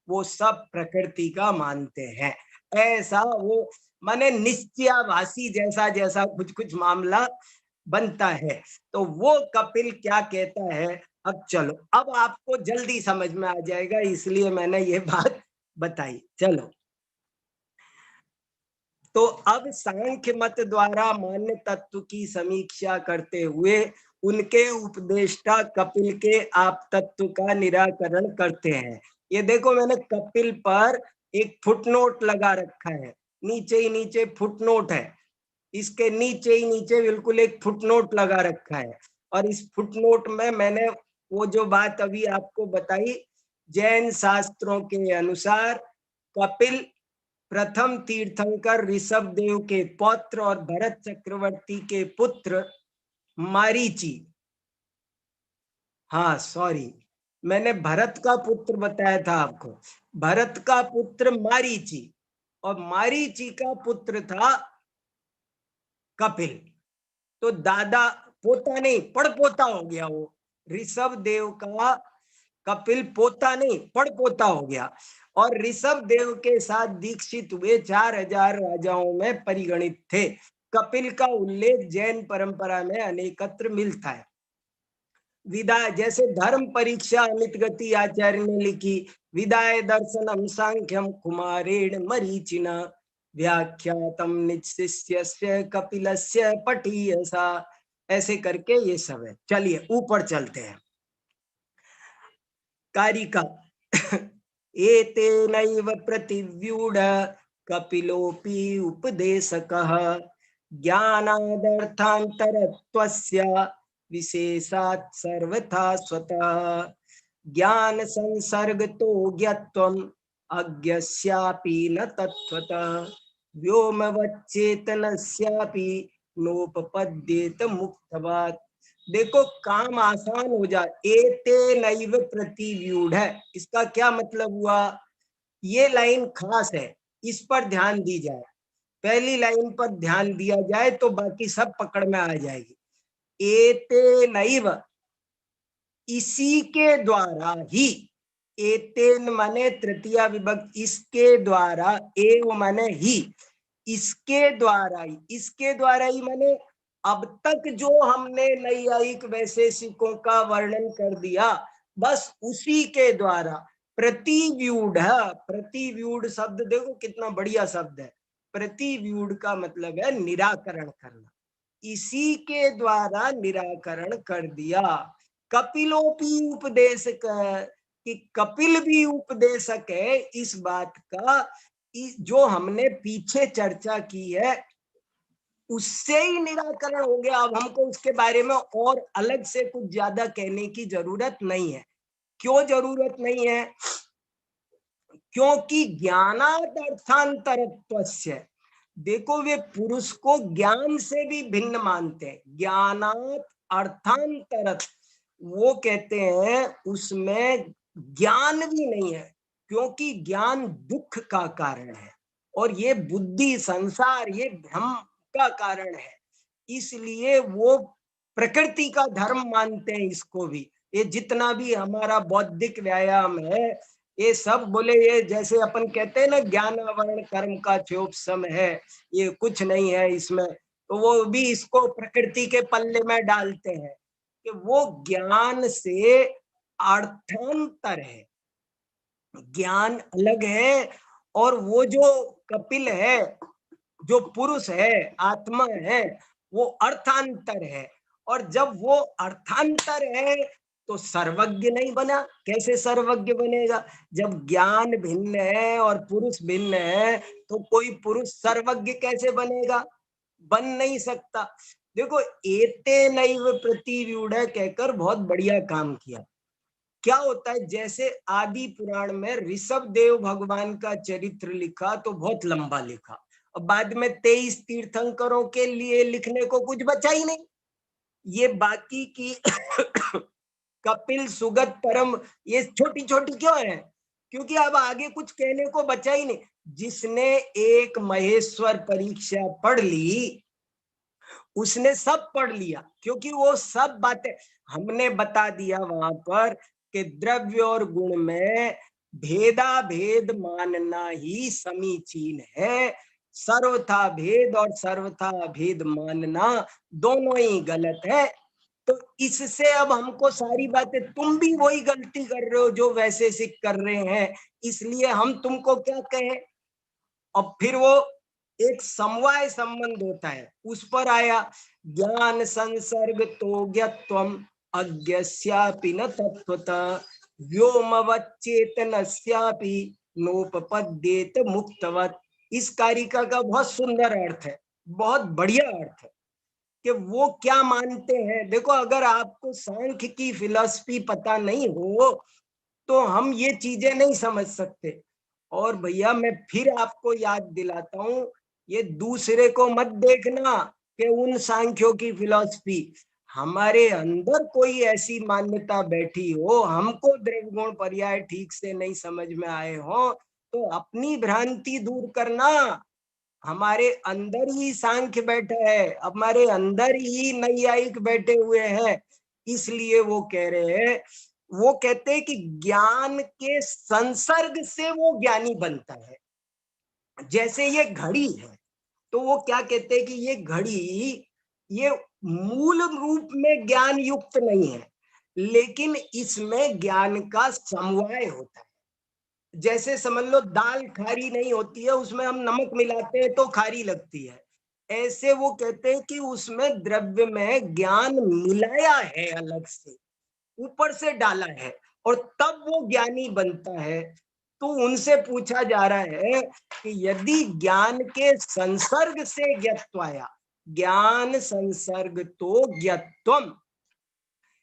वो सब प्रकृति का मानते हैं। ऐसा वो माने निश्चयाभासी जैसा जैसा कुछ कुछ मामला बनता है। तो वो कपिल क्या कहता है, अब चलो, अब आपको जल्दी समझ में आ जाएगा, इसलिए मैंने ये बात बताई। चलो, तो अब सांख्य मत द्वारा मान्य तत्व की समीक्षा करते हुए उनके उपदेष्टा कपिल के आप तत्व का निराकरण करते हैं। ये देखो मैंने कपिल पर एक फुटनोट लगा रखा है, नीचे ही नीचे फुटनोट है, इसके नीचे ही नीचे बिल्कुल एक फुटनोट लगा रखा है। और इस फुटनोट में मैंने वो जो बात अभी आपको बताई, जैन शास्त्रों के अनुसार कपिल प्रथम तीर्थंकर ऋषभ देव के पौत्र और भरत चक्रवर्ती के पुत्र मारीची, हाँ सॉरी मैंने भरत का पुत्र बताया था आपको, भरत का पुत्र मारीची और मारीची का पुत्र था कपिल। तो दादा पोता नहीं पड़पोता हो गया, वो ऋषभ देव का कपिल पोता नहीं पड़पोता हो गया। और ऋषभ देव के साथ दीक्षित हुए 4000 राजाओं में परिगणित थे। कपिल का उल्लेख जैन परंपरा में अनेकत्र मिलता है। विदाय जैसे धर्म परीक्षा अमित गति आचार्य ने लिखी, विदाय दर्शनम सांख्यम कुमारेण मरीचिना व्याख्यातम निशिष्यस्य कपिलस्य पठीयसा, ऐसे करके ये सब है। चलिए ऊपर चलते हैं। कारिका एतेनैव प्रतिव्यूढ कपिलोऽपि उपदेशकः ज्ञानादर्थान्तरत्वस्य विशेषात् सर्वथा स्वतः ज्ञान संसर्गतो ज्ञत्वम् अज्ञस्यापि न तत्त्वतः व्योमवच्चेतनस्यापि नोपपद्येत मुक्तवात्। देखो काम आसान हो जाए, एते नैव प्रतिव्यूढ़ है, इसका क्या मतलब हुआ? ये लाइन खास है, इस पर ध्यान दी जाए, पहली लाइन पर ध्यान दिया जाए तो बाकी सब पकड़ में आ जाएगी। एते नैव, इसी के द्वारा ही, एतेन माने तृतीया विभक्ति, इसके द्वारा, एव माने ही, इसके द्वारा ही, इसके द्वारा ही माने अब तक जो हमने नैयायिक वैशेषिकों का वर्णन कर दिया, बस उसी के द्वारा प्रतिव्यूढ़, प्रतिव्यूढ़ शब्द देखो कितना बढ़िया शब्द है। प्रतिव्यूढ़ का मतलब है निराकरण करना, इसी के द्वारा निराकरण कर दिया। कपिलोपी उपदेशक, कि कपिल भी उपदेशक है इस बात का, जो हमने पीछे चर्चा की है उससे ही निराकरण हो गया। अब हमको उसके बारे में और अलग से कुछ ज्यादा कहने की जरूरत नहीं है। क्यों जरूरत नहीं है? क्योंकि ज्ञानात अर्थांतरत्वस्य, देखो वे पुरुष को ज्ञान से भी भिन्न मानते हैं। ज्ञानात अर्थांतरत, वो कहते हैं उसमें ज्ञान भी नहीं है, क्योंकि ज्ञान दुख का कारण है और ये बुद्धि संसार ये भ्रम का कारण है, इसलिए वो प्रकृति का धर्म मानते हैं इसको भी। ये जितना भी हमारा बौद्धिक व्यायाम है ये सब बोले, ये जैसे अपन कहते हैं ना ज्ञान आवरण कर्म का चोपसम है, ये कुछ नहीं है इसमें, तो वो भी इसको प्रकृति के पल्ले में डालते हैं कि वो ज्ञान से अर्थांतर है, ज्ञान अलग है। और वो जो कपिल है, जो पुरुष है, आत्मा है, वो अर्थांतर है। और जब वो अर्थांतर है तो सर्वज्ञ नहीं बना। कैसे सर्वज्ञ बनेगा? जब ज्ञान भिन्न है और पुरुष भिन्न है तो कोई पुरुष सर्वज्ञ कैसे बनेगा? बन नहीं सकता। देखो एते नैव प्रतिव्यूढ़ कहकर बहुत बढ़िया काम किया। क्या होता है, जैसे आदि पुराण में ऋषभ देव भगवान का चरित्र लिखा तो बहुत लंबा लिखा, और बाद में 23 तीर्थंकरों के लिए लिखने को कुछ बचा ही नहीं। ये बाकी की कपिल सुगत परम ये छोटी छोटी क्यों है? क्योंकि अब आगे कुछ कहने को बचा ही नहीं। जिसने एक महेश्वर परीक्षा पढ़ ली उसने सब पढ़ लिया, क्योंकि वो सब बातें हमने बता दिया वहां पर कि द्रव्य और गुण में भेदा भेद मानना ही समीचीन है, सर्वथा भेद और सर्वथा भेद मानना दोनों ही गलत है। तो इससे अब हमको सारी बातें, तुम भी वही गलती कर रहे हो जो वैशेषिक कर रहे हैं, इसलिए हम तुमको क्या कहें। और फिर वो एक समवाय संबंध होता है, उस पर आया। ज्ञान संसर्ग तो ज्ञत्वम अज्ञस्यापि न तत्वतः व्योमवच्चेतनस्यापि नोपपद्येत मुक्तवत्। इस कारिका का बहुत सुंदर अर्थ है, बहुत बढ़िया अर्थ है कि वो क्या मानते हैं। देखो, अगर आपको सांख्य की फिलॉसफी पता नहीं हो तो हम ये चीजें नहीं समझ सकते। और भैया मैं फिर आपको याद दिलाता हूं, ये दूसरे को मत देखना कि उन सांख्यों की फिलॉसफी, हमारे अंदर कोई ऐसी मान्यता बैठी हो, हमको द्रव्य गुण पर्याय ठीक से नहीं समझ में आए हो, तो अपनी भ्रांति दूर करना। हमारे अंदर ही सांख्य बैठा है, हमारे अंदर ही नैयायिक बैठे हुए हैं। इसलिए वो कह रहे हैं, वो कहते हैं कि ज्ञान के संसर्ग से वो ज्ञानी बनता है। जैसे ये घड़ी है, तो वो क्या कहते हैं कि ये घड़ी, ये मूल रूप में ज्ञान युक्त नहीं है, लेकिन इसमें ज्ञान का समवाय होता है। जैसे समझ लो दाल खारी नहीं होती है, उसमें हम नमक मिलाते हैं तो खारी लगती है। ऐसे वो कहते हैं कि उसमें द्रव्य में ज्ञान मिलाया है, अलग से ऊपर से डाला है, और तब वो ज्ञानी बनता है। तो उनसे पूछा जा रहा है कि यदि ज्ञान के संसर्ग से ज्ञत्वाया, ज्ञान संसर्ग तो ज्ञत्वम,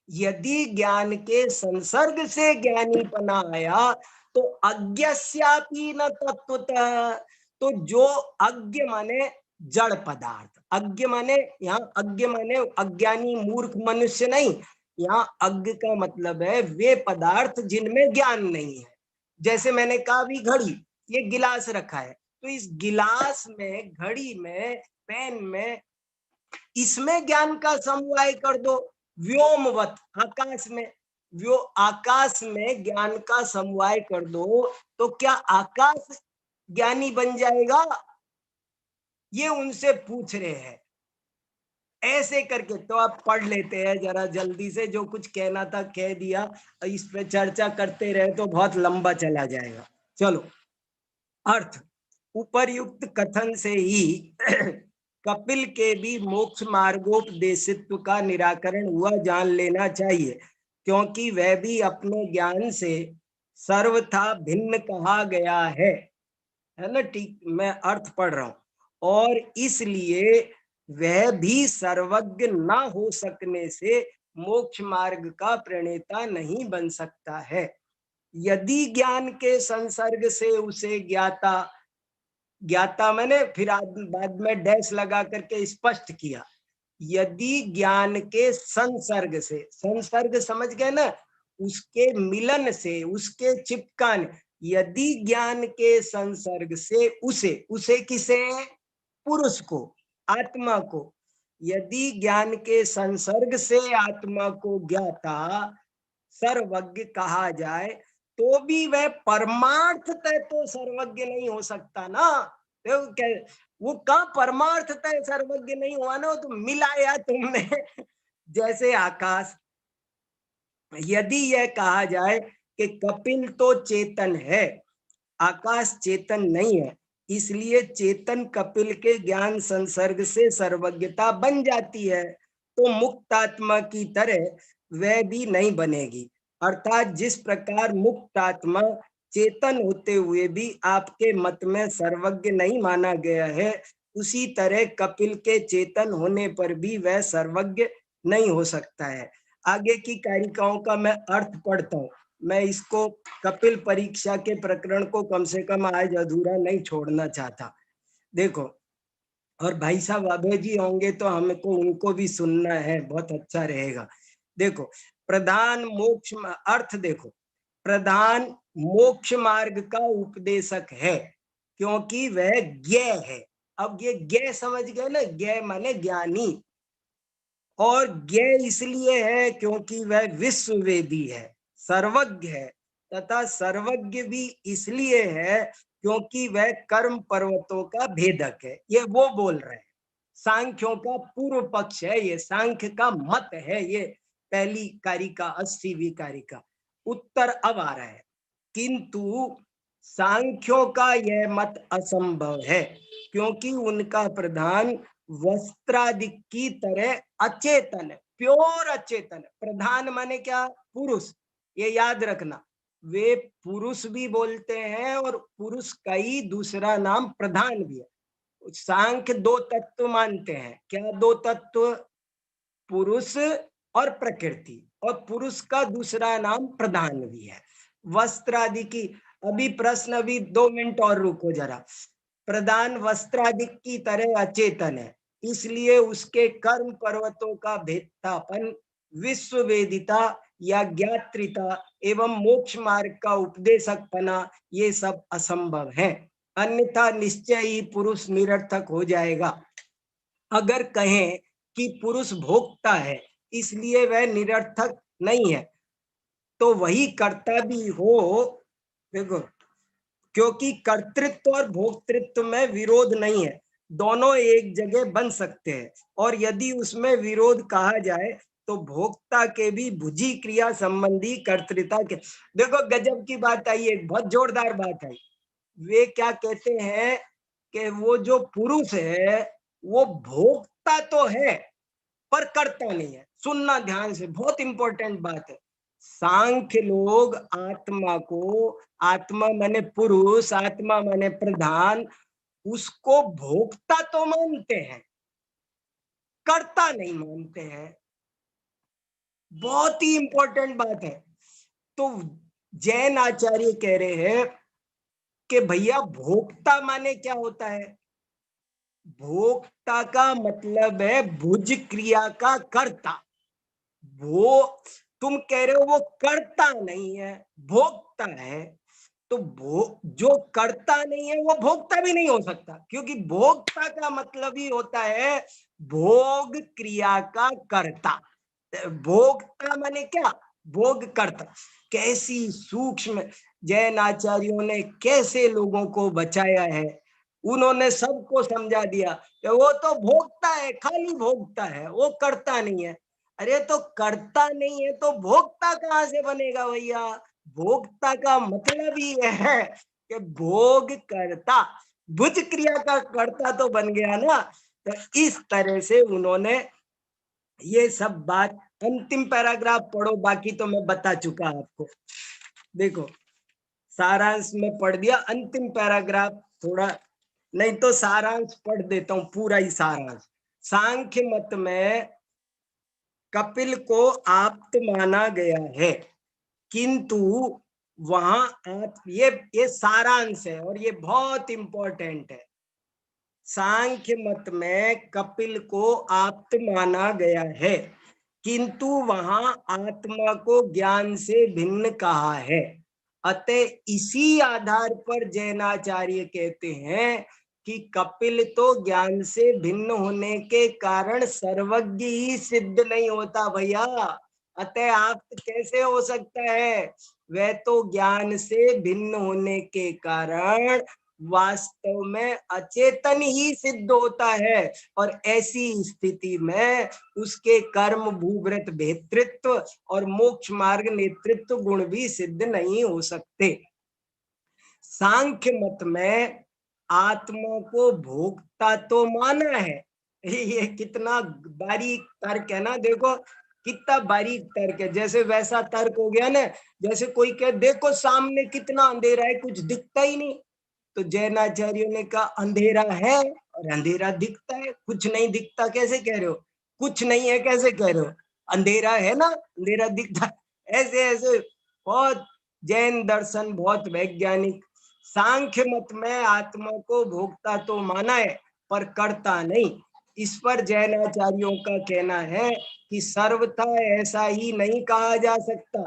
यदि ज्ञान के संसर्ग से ज्ञानीपना आया तो अज्ञस्यापि न तत्वतः, तो जो अज्ञ माने जड़ पदार्थ, अज्ञ माने यहाँ अज्ञ माने अज्ञानी मूर्ख मनुष्य नहीं, यहाँ अज्ञ का मतलब है वे पदार्थ जिनमें ज्ञान नहीं है। जैसे मैंने कहा अभी घड़ी, ये गिलास रखा है, तो इस गिलास में, घड़ी में, पेन में, इसमें ज्ञान का समवाय कर दो। व्योमवत, आकाश में, आकाश में ज्ञान का समवाय कर दो, तो क्या आकाश ज्ञानी बन जाएगा? ये उनसे पूछ रहे हैं। ऐसे करके तो आप पढ़ लेते हैं जरा जल्दी से, जो कुछ कहना था कह दिया, इस पे चर्चा करते रहे तो बहुत लंबा चला जाएगा। चलो, अर्थ, उपर्युक्त कथन से ही कपिल के भी मोक्ष मार्गोपदेशित्व का निराकरण हुआ जान लेना चाहिए, क्योंकि वह भी अपने ज्ञान से सर्वथा भिन्न कहा गया है ना। ठीक, मैं अर्थ पढ़ रहा हूं। और इसलिए वह भी सर्वज्ञ ना हो सकने से मोक्ष मार्ग का प्रणेता नहीं बन सकता है। यदि ज्ञान के संसर्ग से उसे ज्ञाता, ज्ञाता मैंने फिर बाद में डैश लगा करके स्पष्ट किया, यदि ज्ञान के संसर्ग से, संसर्ग समझ गए ना, उसके मिलन से, उसके चिपकान, यदि ज्ञान के संसर्ग से उसे, उसे किसे, पुरुष को, आत्मा को, यदि ज्ञान के संसर्ग से आत्मा को ज्ञाता सर्वज्ञ कहा जाए, तो भी वह परमार्थतः तो सर्वज्ञ नहीं हो सकता ना। वो कहाँ परमार्थतः सर्वज्ञ नहीं हुआ ना, तो मिलाया तुमने जैसे आकाश। यदि यह कहा जाए कि कपिल तो चेतन है, आकाश चेतन नहीं है, इसलिए चेतन कपिल के ज्ञान संसर्ग से सर्वज्ञता बन जाती है, तो मुक्तात्मा की तरह वह भी नहीं बनेगी। अर्थात जिस प्रकार मुक्तात्मा चेतन होते हुए भी आपके मत में सर्वज्ञ नहीं माना गया है, उसी तरह कपिल के चेतन होने पर भी वह सर्वज्ञ नहीं हो सकता है। आगे की कारिकाओं का मैं अर्थ पढ़ता हूँ। मैं इसको कपिल परीक्षा के प्रकरण को कम से कम आज अधूरा नहीं छोड़ना चाहता। देखो, और भाई साहब अभय जी होंगे तो हमको उनको भी सुनना है, बहुत अच्छा रहेगा। देखो, प्रधान मोक्ष अर्थ, देखो, प्रधान मोक्ष मार्ग का उपदेशक है, क्योंकि वह ज्ञेय है। अब ये ज्ञेय समझ गए ना, ज्ञेय माने ज्ञानी, और ज्ञेय इसलिए है क्योंकि वह विश्ववेदी है, सर्वज्ञ है, तथा सर्वज्ञ भी इसलिए है क्योंकि वह कर्म पर्वतों का भेदक है। ये वो बोल रहे हैं, सांख्यों का पूर्व पक्ष है, ये सांख्य का मत है। ये पहली कारिका, 80वीं कारिका। उत्तर अब आ रहा है, किंतु सांख्यों का यह मत असंभव है, क्योंकि उनका प्रधान वस्त्रादि की तरह अचेतन है, प्योर अचेतन है। प्रधान माने क्या? पुरुष, ये याद रखना। वे पुरुष भी बोलते हैं और पुरुष का ही दूसरा नाम प्रधान भी है। सांख्य दो तत्व मानते हैं। क्या दो तत्व? पुरुष और प्रकृति, और पुरुष का दूसरा नाम प्रधान भी है। वस्त्र आदि की अभी प्रश्न, अभी 2 मिनट और रुको जरा। प्रधान वस्त्रादि की तरह अचेतन है, इसलिए उसके कर्म पर्वतों का भेदतापन, विश्व वेदिता या ज्ञात्रिता एवं मोक्ष मार्ग का उपदेशकपना, ये सब असंभव है। अन्यथा निश्चय ही पुरुष निरर्थक हो जाएगा। अगर कहें कि पुरुष भोक्ता है इसलिए वह निरर्थक नहीं है, तो वही कर्ता भी हो। देखो, क्योंकि कर्तृत्व और भोक्तृत्व में विरोध नहीं है, दोनों एक जगह बन सकते हैं। और यदि उसमें विरोध कहा जाए तो भोक्ता के भी भुजी क्रिया संबंधी कर्तृता के, देखो गजब की बात आई, एक बहुत जोरदार बात आई। वे क्या कहते हैं कि वो जो पुरुष है वो भोक्ता तो है पर करता नहीं है। सुनना ध्यान से, बहुत इंपॉर्टेंट बात है। सांख्य लोग आत्मा को, आत्मा माने पुरुष, आत्मा माने प्रधान, उसको भोक्ता तो मानते हैं, कर्ता नहीं मानते हैं। बहुत ही इंपॉर्टेंट बात है। तो जैन आचार्य कह रहे हैं कि भैया भोक्ता माने क्या होता है? भोक्ता का मतलब है भुज क्रिया का कर्ता। वो तुम कह रहे हो वो कर्ता नहीं है, भोक्ता है। तो जो कर्ता नहीं है वो भोक्ता भी नहीं हो सकता, क्योंकि भोक्ता का मतलब ही होता है भोग क्रिया का कर्ता। भोक्ता माने क्या? भोग करता। कैसी सूक्ष्म, जैन आचार्यों ने कैसे लोगों को बचाया है। उन्होंने सबको समझा दिया कि वो तो भोगता है, खाली भोगता है, वो करता नहीं है। अरे तो करता नहीं है तो भोक्ता कहाँ से बनेगा भैया? भोक्ता का मतलब ही है कि भोग करता, भुज क्रिया का कर्ता तो बन गया ना। तो इस तरह से उन्होंने ये सब बात, अंतिम पैराग्राफ पढ़ो, बाकी तो मैं बता चुका आपको। देखो, सारांश में पढ़ दिया, अंतिम पैराग्राफ थोड़ा, नहीं तो सारांश पढ़ देता हूं, पूरा ही सारांश। सांख्य मत में कपिल को आप्त माना गया है, किंतु वहां आप, ये सारांश है और ये बहुत इंपॉर्टेंट है। सांख्य मत में कपिल को आप्त माना गया है, किंतु वहां आत्मा को ज्ञान से भिन्न कहा है। अतः इसी आधार पर जैनाचार्य कहते हैं कि कपिल तो ज्ञान से भिन्न होने के कारण सर्वज्ञ ही सिद्ध नहीं होता भैया। अतः आप कैसे हो सकता है? वह तो ज्ञान से भिन्न होने के कारण वास्तव में अचेतन ही सिद्ध होता है, और ऐसी स्थिति में उसके कर्म भूव्रत भेतृत्व और मोक्ष मार्ग नेतृत्व गुण भी सिद्ध नहीं हो सकते। सांख्य मत में आत्मा को भोक्ता तो माना है। ये कितना बारीक तर्क है ना, देखो कितना बारीक तर्क है। जैसे वैसा तर्क हो गया ना, जैसे कोई कहे देखो सामने कितना अंधेरा है, कुछ दिखता ही नहीं। तो जैनाचार्यों ने कहा अंधेरा है और अंधेरा दिखता है, कुछ नहीं दिखता कैसे कह रहे हो? कुछ नहीं है कैसे कह रहे हो? अंधेरा है ना, अंधेरा दिखता है। ऐसे ऐसे बहुत जैन दर्शन बहुत वैज्ञानिक। सांख्य मत में आत्मा को भोक्ता तो माना है पर करता नहीं। इस पर जैनाचार्यों का कहना है कि सर्वथा ऐसा ही नहीं कहा जा सकता,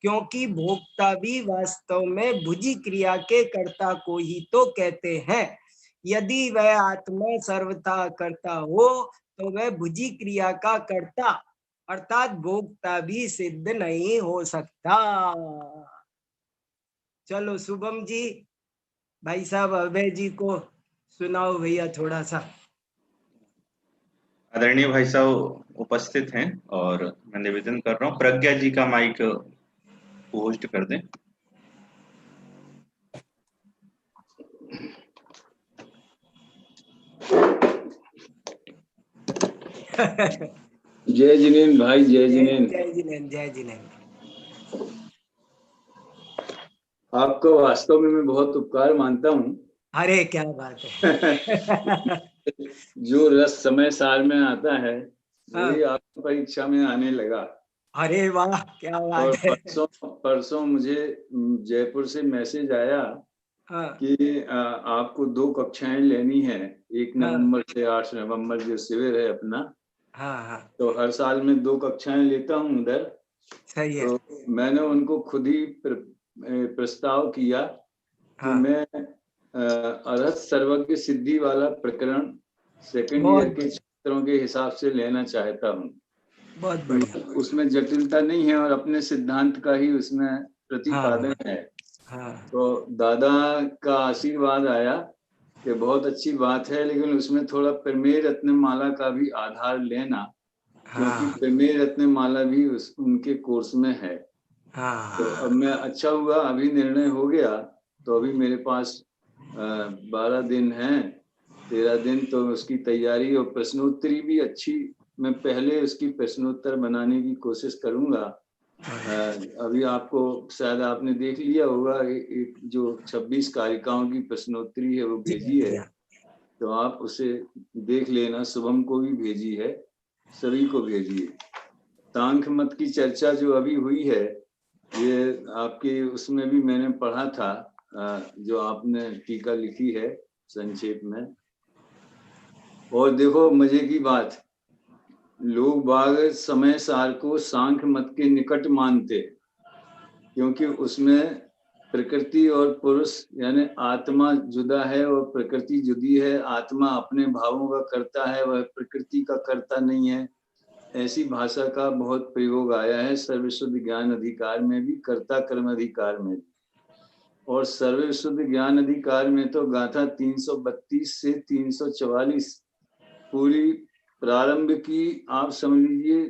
क्योंकि भोक्ता भी वास्तव में भुजी क्रिया के कर्ता को ही तो कहते हैं। यदि वह आत्मा सर्वथा कर्ता हो तो वह भुजी क्रिया का कर्ता अर्थात भोक्ता भी सिद्ध नहीं हो सकता। चलो शुभम जी, भाई साहब अभय जी को सुनाओ भैया थोड़ा सा। आदरणीय भाई साहब उपस्थित हैं और मैं निवेदन कर रहा हूँ प्रज्ञा जी का माइक होस्ट कर दें। जय जिनेन भाई, जय जिनेन। जय जिनेन, जय जिनेन। आपको वास्तव में मैं बहुत उपकार मानता हूँ। अरे क्या बात है। जो रस समय सार में आता है वही हाँ। आपकी परीक्षा में आने लगा। अरे वाह, क्या बात और है। परसों मुझे जयपुर से मैसेज आया हाँ कि आपको 2 कक्षाएं लेनी है, 1 हाँ नवंबर से 8 नवंबर जो शिविर है अपना। हाँ हाँ, तो हर साल मैं 2 कक्षाएं लेता हूँ उधर। सही है। तो मैंने उनको खुद ही प्रस्ताव किया कि हाँ, मैं अरहत सर्वज्ञ सिद्धि वाला प्रकरण सेकंड बहुत ईयर के बढ़िया, छात्रों के हिसाब से लेना चाहता हूँ। बहुत बढ़िया। उसमें जटिलता नहीं है और अपने सिद्धांत का ही उसमें प्रतिपादन हाँ है। हाँ तो दादा का आशीर्वाद आया कि बहुत अच्छी बात है, लेकिन उसमें थोड़ा प्रमेय रत्नमाला का भी आधार लेना, क्योंकि हाँ प्रमेय रत्नमाला भी उनके कोर्स में है। तो हाँ, अब मैं अच्छा हुआ अभी निर्णय हो गया। तो अभी मेरे पास 12 दिन हैं, 13 दिन, तो उसकी तैयारी और प्रश्नोत्तरी भी अच्छी, मैं पहले उसकी प्रश्नोत्तर बनाने की कोशिश करूंगा। अभी आपको शायद आपने देख लिया होगा, एक जो 26 कारिकाओं की प्रश्नोत्तरी है वो जी भेजी है, हाँ, तो आप उसे देख लेना। शुभम को भी भेजी है, सभी को भेजी है। सांख्य मत की चर्चा जो अभी हुई है, ये आपके उसमें भी मैंने पढ़ा था, जो आपने टीका लिखी है संक्षेप में। और देखो मजे की बात, लोग बाग समय सार को सांख्य मत के निकट मानते, क्योंकि उसमें प्रकृति और पुरुष यानी आत्मा जुदा है और प्रकृति जुदी है। आत्मा अपने भावों का करता है, वह प्रकृति का करता नहीं है। ऐसी भाषा का बहुत प्रयोग आया है सर्वशुद्ध ज्ञान अधिकार में भी, कर्ता कर्म अधिकार में भी। और सर्वशुद्ध ज्ञान अधिकार में तो गाथा 332 से 344 पूरी प्रारंभ की, आप समझ लीजिए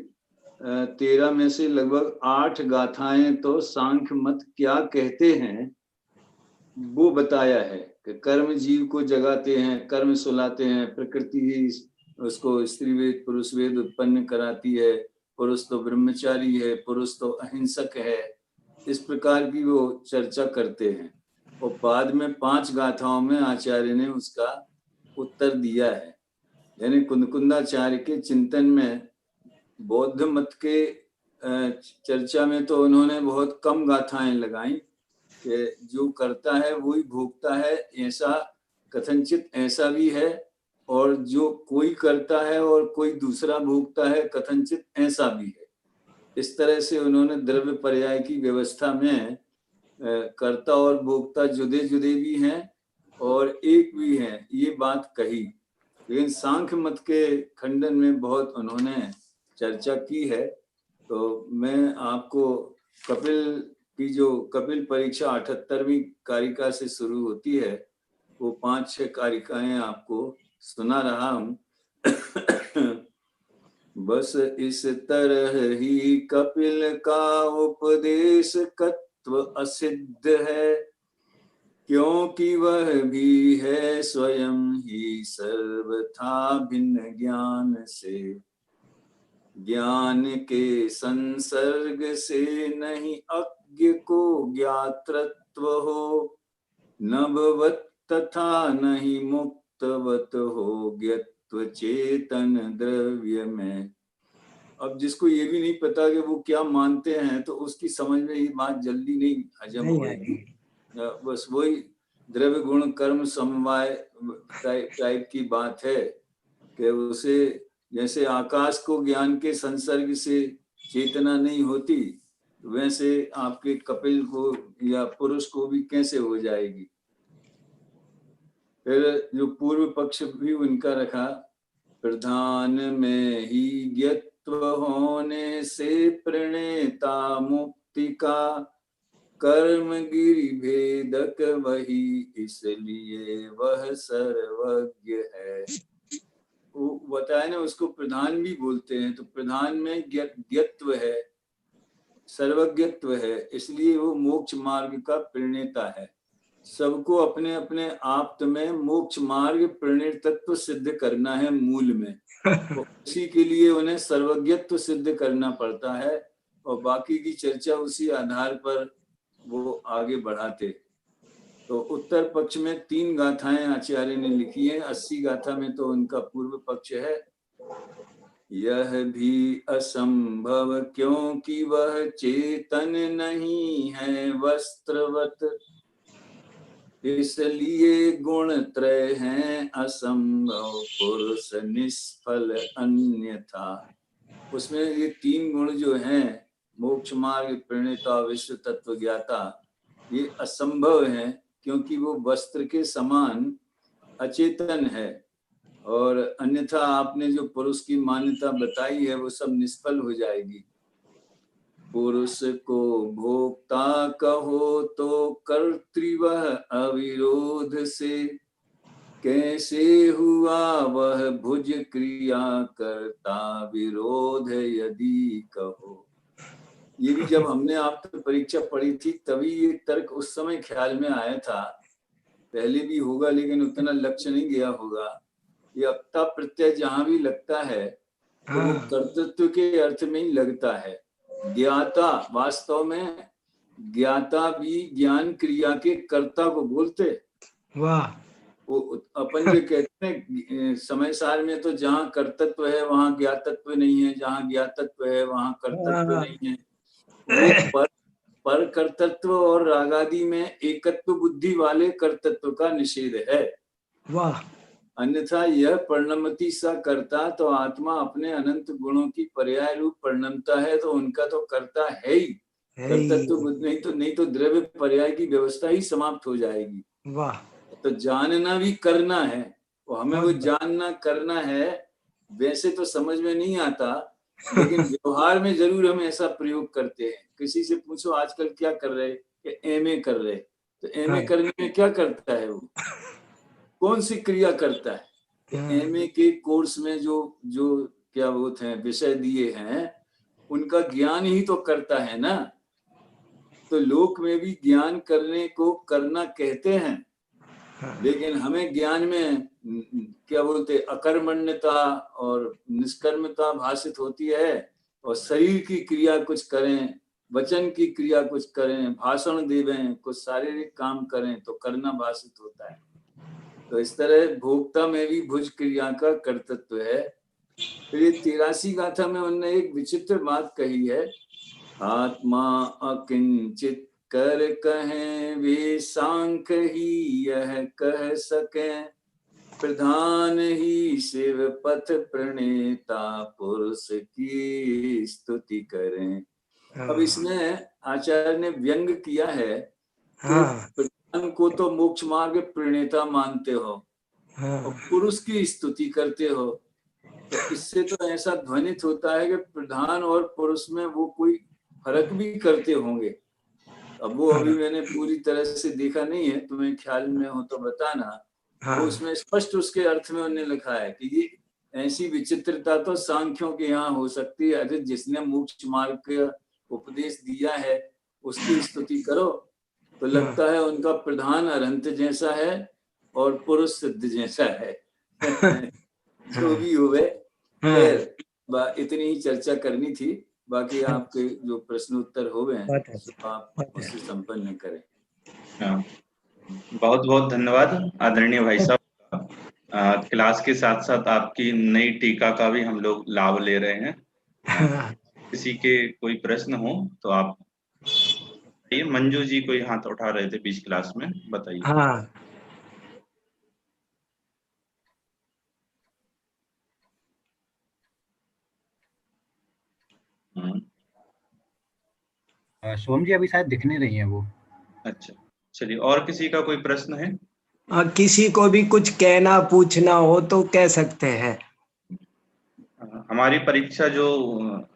13 में से लगभग 8 गाथाएं तो सांख्य मत क्या कहते हैं वो बताया है कि कर्म जीव को जगाते हैं, कर्म सुलाते हैं, प्रकृति ही उसको स्त्री वेद पुरुष वेद उत्पन्न कराती है, पुरुष तो ब्रह्मचारी है, पुरुष तो अहिंसक है। इस प्रकार की वो चर्चा करते हैं। और बाद में 5 गाथाओं में आचार्य ने उसका उत्तर दिया है। यानी कुंदकुंदाचार्य के चिंतन में बौद्ध मत के चर्चा में तो उन्होंने बहुत कम गाथाएं लगाई कि जो करता है वही भोगता है, ऐसा कथनचित ऐसा भी है। और जो कोई करता है और कोई दूसरा भोगता है, कथनचित ऐसा भी है। इस तरह से उन्होंने द्रव्य पर्याय की व्यवस्था में कर्ता और भोक्ता जुदे जुदे भी हैं और एक भी हैं, ये बात कही। लेकिन सांख्य मत के खंडन में बहुत उन्होंने चर्चा की है। तो मैं आपको कपिल की जो कपिल परीक्षा 78वीं कारिका से शुरू होती है, वो 5-6 कारिकाएं आपको सुना रहा हूं। बस इस तरह ही कपिल का उपदेश कत्व असिद्ध है, क्योंकि वह भी है स्वयं ही सर्वथा भिन्न ज्ञान से। ज्ञान के संसर्ग से नहीं अज्ञ को ज्ञातृत्व हो, नभवत तथा नहीं मुक्तवत हो ज्ञत्व चेतन द्रव्य में। अब जिसको ये भी नहीं पता कि वो क्या मानते हैं, तो उसकी समझ में ये बात जल्दी नहीं हजम नहीं होगी। आएगी। बस वही द्रव्य गुण कर्म समवाय टाइप की बात है कि उसे, जैसे आकाश को ज्ञान के संसर्ग से चेतना नहीं होती, वैसे आपके कपिल को या पुरुष को भी कैसे हो जाएगी। फिर जो पूर्व पक्ष भी उनका रखा, प्रधान में ही ज्ञत्व होने से प्रणेता मुक्ति का, कर्म गिरि भेदक वही इसलिए वह सर्वज्ञ है। वो बताया ना, उसको प्रधान भी बोलते हैं। तो प्रधान में ज्ञत्व है, सर्वज्ञत्व है, इसलिए वो मोक्ष मार्ग का प्रणेता है। सबको अपने अपने आप्त में मोक्ष मार्ग प्रणीत तत्व सिद्ध करना है मूल में, तो उसी के लिए उन्हें सर्वज्ञत्व सिद्ध करना पड़ता है और बाकी की चर्चा उसी आधार पर वो आगे बढ़ाते। तो उत्तर पक्ष में 3 गाथाएं आचार्य ने लिखी हैं। 80 गाथा में तो उनका पूर्व पक्ष है, यह भी असंभव क्योंकि वह चेतन नहीं है वस्त्रवत, इसलिए गुण त्रय हैं असंभव पुरुष निष्फल अन्यथा। उसमें ये 3 गुण जो हैं, मोक्ष मार्ग प्रणेता विश्व तत्व ज्ञाता, ये असंभव है क्योंकि वो वस्त्र के समान अचेतन है, और अन्यथा आपने जो पुरुष की मान्यता बताई है वो सब निष्फल हो जाएगी। पुरुष को भोक्ता कहो तो कर्तृ वह अविरोध से, कैसे हुआ वह भुज क्रिया करता विरोध यदि कहो। ये भी जब हमने आप तो परीक्षा पढ़ी थी तभी ये तर्क उस समय ख्याल में आया था, पहले भी होगा लेकिन उतना लक्ष्य नहीं गया होगा। ये अक्ता प्रत्यय जहां भी लगता है तो वो कर्तृत्व के अर्थ में ही लगता है। ज्ञाता, वास्तव में ज्ञाता भी ज्ञान क्रिया के कर्ता को बोलते। वाह, वो अपन जो कहते हैं समय सार में, तो जहाँ कर्तृत्व है वहां ज्ञातत्व नहीं है, जहाँ ज्ञातत्व है वहां कर्तृत्व नहीं है। वो पर कर्तृत्व और रागादि में एकत्व बुद्धि वाले कर्तृत्व का निषेध है। वाह, अन्यथा यह परिणमति सा करता, तो आत्मा अपने अनंत गुणों की पर्याय रूप परिणमता है, तो उनका तो कर्ता है ही कर्तृत्व बुद्धि, नहीं तो द्रव्य पर्याय की व्यवस्था ही समाप्त हो जाएगी। वाह, तो जानना भी करना है, तो हमें वो जानना करना है। वैसे तो समझ में नहीं आता, लेकिन व्यवहार में जरूर हम ऐसा प्रयोग करते हैं। किसी से पूछो आजकल क्या कर रहे, एमए कर रहे, तो एमए करने में क्या करता है, वो कौन सी क्रिया करता है? एमए के कोर्स में जो क्या वो थे विषय दिए हैं, उनका ज्ञान ही तो करता है ना। तो लोक में भी ज्ञान करने को करना कहते हैं, लेकिन हमें ज्ञान में क्या बोलते अकर्मण्यता और निष्कर्मता भाषित होती है, और शरीर की क्रिया कुछ करें, वचन की क्रिया कुछ करें, भाषण देवें, कुछ शारीरिक काम करें तो करना भाषित होता है। तो इस तरह भोक्ता में भी भुज क्रिया का कर्तृत्व है। फिर ये 83 गाथा में उन्होंने एक विचित्र बात कही है, आत्मा अकिंचित कर कहें वे सांख्य ही यह कह सकें, प्रधान ही शिव पथ प्रणेता पुरुष की स्तुति करें। अब इसमें आचार्य ने व्यंग किया है कि प्रधान को तो मोक्ष मार्ग प्रणेता मानते हो और पुरुष की स्तुति करते हो, तो इससे तो ऐसा ध्वनित होता है कि प्रधान और पुरुष में वो कोई फर्क भी करते होंगे। अब वो अभी मैंने पूरी तरह से देखा नहीं है, तुम्हें ख्याल में हो तो बताना। वो उसमें स्पष्ट उसके अर्थ में उन्होंने लिखा है कि ये ऐसी विचित्रता तो सांख्यों के यहाँ हो सकती है, अरे जिसने मोक्ष मार्ग का उपदेश दिया है उसकी स्तुति करो, तो लगता है उनका प्रधान अरहंत जैसा है और पुरुष सिद्ध जैसा है। जो भी हुए, खैर इतनी ही चर्चा करनी थी। बाकी आपके जो प्रश्न उत्तर हो गए आप उससे संपन्न करें। बहुत बहुत धन्यवाद आदरणीय भाई साहब। क्लास के साथ साथ आपकी नई टीका का भी हम लोग लाभ ले रहे हैं। किसी के कोई प्रश्न हो तो आप बताइए। मंजू जी कोई हाथ उठा रहे थे बीच क्लास में, बताइए। हाँ, सोम जी अभी शायद दिख नहीं रही हैं वो। अच्छा, चलिए, और किसी का कोई प्रश्न है? किसी को भी कुछ कहना पूछना हो तो कह सकते हैं। हमारी परीक्षा जो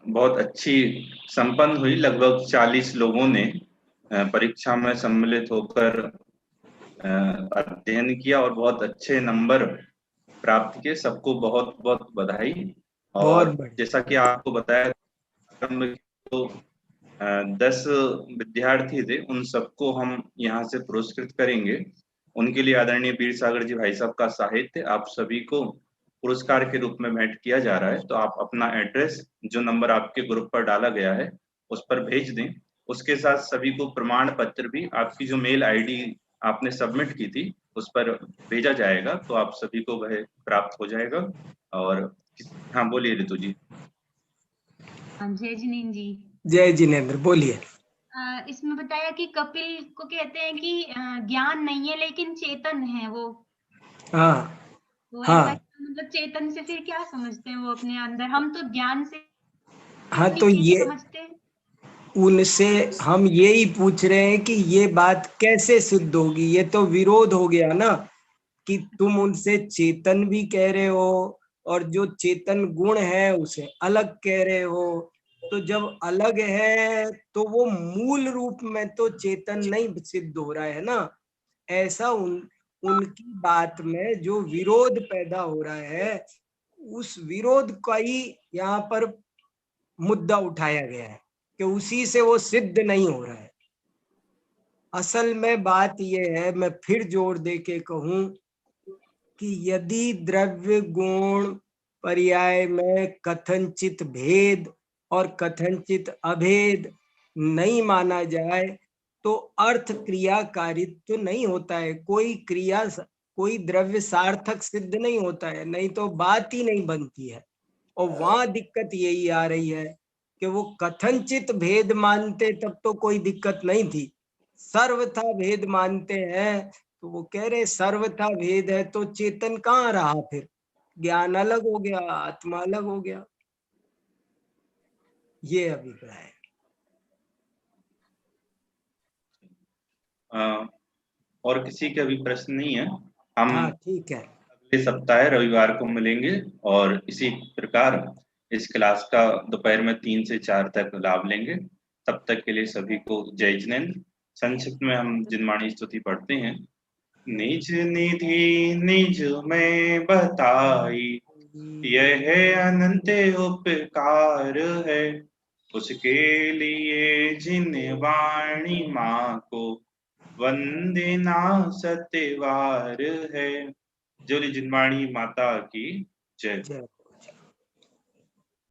बहुत अच्छी संपन्न हुई, लगभग 40 लोगों ने परीक्षा में सम्मिलित होकर अध्ययन किया और बहुत अच्छे नंबर प्राप्त किए। सबको बहुत बहुत बधाई। और जैसा कि आपको बताया तो 10 विद्यार्थी थे, उन सबको हम यहाँ से पुरस्कृत करेंगे। उनके लिए आदरणीय वीर सागर जी भाई साहब का साहित्य आप सभी को पुरस्कार के रूप में भेंट किया जा रहा है। तो आप अपना एड्रेस, जो नंबर आपके ग्रुप पर डाला गया है, उस पर भेज दें। उसके साथ सभी को प्रमाण पत्र भी आपकी जो मेल आईडी आपने सबमिट की थी उस पर भेजा जाएगा, तो आप सभी को वह प्राप्त हो जाएगा। और हाँ, बोलिए ऋतु जी। जय जिनेन्द्र जी। जय जिनेन्द्र, बोलिए। इसमें बताया कि कपिल को कहते हैं कि ज्ञान नहीं है लेकिन चेतन है वो। हाँ तो हाँ ऐसा मतलब चेतन से फिर क्या समझते हैं वो अपने अंदर? हम तो ज्ञान से हाँ, अपनी तो चीजें ये समझते हैं। उनसे हम यही पूछ रहे हैं कि ये बात कैसे सिद्ध होगी। ये तो विरोध हो गया ना, कि तुम उनसे चेतन भी कह रहे हो और जो चेतन गुण है उसे अलग कह रहे हो। तो जब अलग है तो वो मूल रूप में तो चेतन नहीं सिद्ध हो रहा है ना। ऐसा उनकी बात में जो विरोध पैदा हो रहा है, उस विरोध का ही यहाँ पर मुद्दा उठाया गया है कि उसी से वो सिद्ध नहीं हो रहा है। असल में बात यह है, मैं फिर जोर दे के कहूं कि यदि द्रव्य गुण पर्याय में कथनचित भेद और कथनचित अभेद नहीं माना जाए तो अर्थ क्रियाकारित्व नहीं होता है। कोई क्रिया, कोई द्रव्य सार्थक सिद्ध नहीं होता है, नहीं तो बात ही नहीं बनती है। और वहां दिक्कत यही आ रही है कि वो कथनचित भेद मानते तब तो कोई दिक्कत नहीं थी, सर्वथा भेद मानते हैं तो वो कह रहे सर्वथा भेद है तो चेतन कहाँ रहा फिर? ज्ञान अलग हो गया, आत्मा अलग हो गया। ये अभिप्राय है। और किसी के अभी प्रश्न नहीं है। हम हाँ ठीक है। अगले सप्ताह रविवार को मिलेंगे और इसी प्रकार इस क्लास का दोपहर में 3 से 4 तक लाभ लेंगे। तब तक के लिए सभी को जय जिनेन्द्र। संक्षिप्त में हम जिनवाणी स्तुति पढ़ते हैं। निज निधि निज में बताई, यह अनंत उपकार है। उसके लिए जिनवाणी माँ को वंदना सत्यवार है। जो जिनवाणी माता की जय।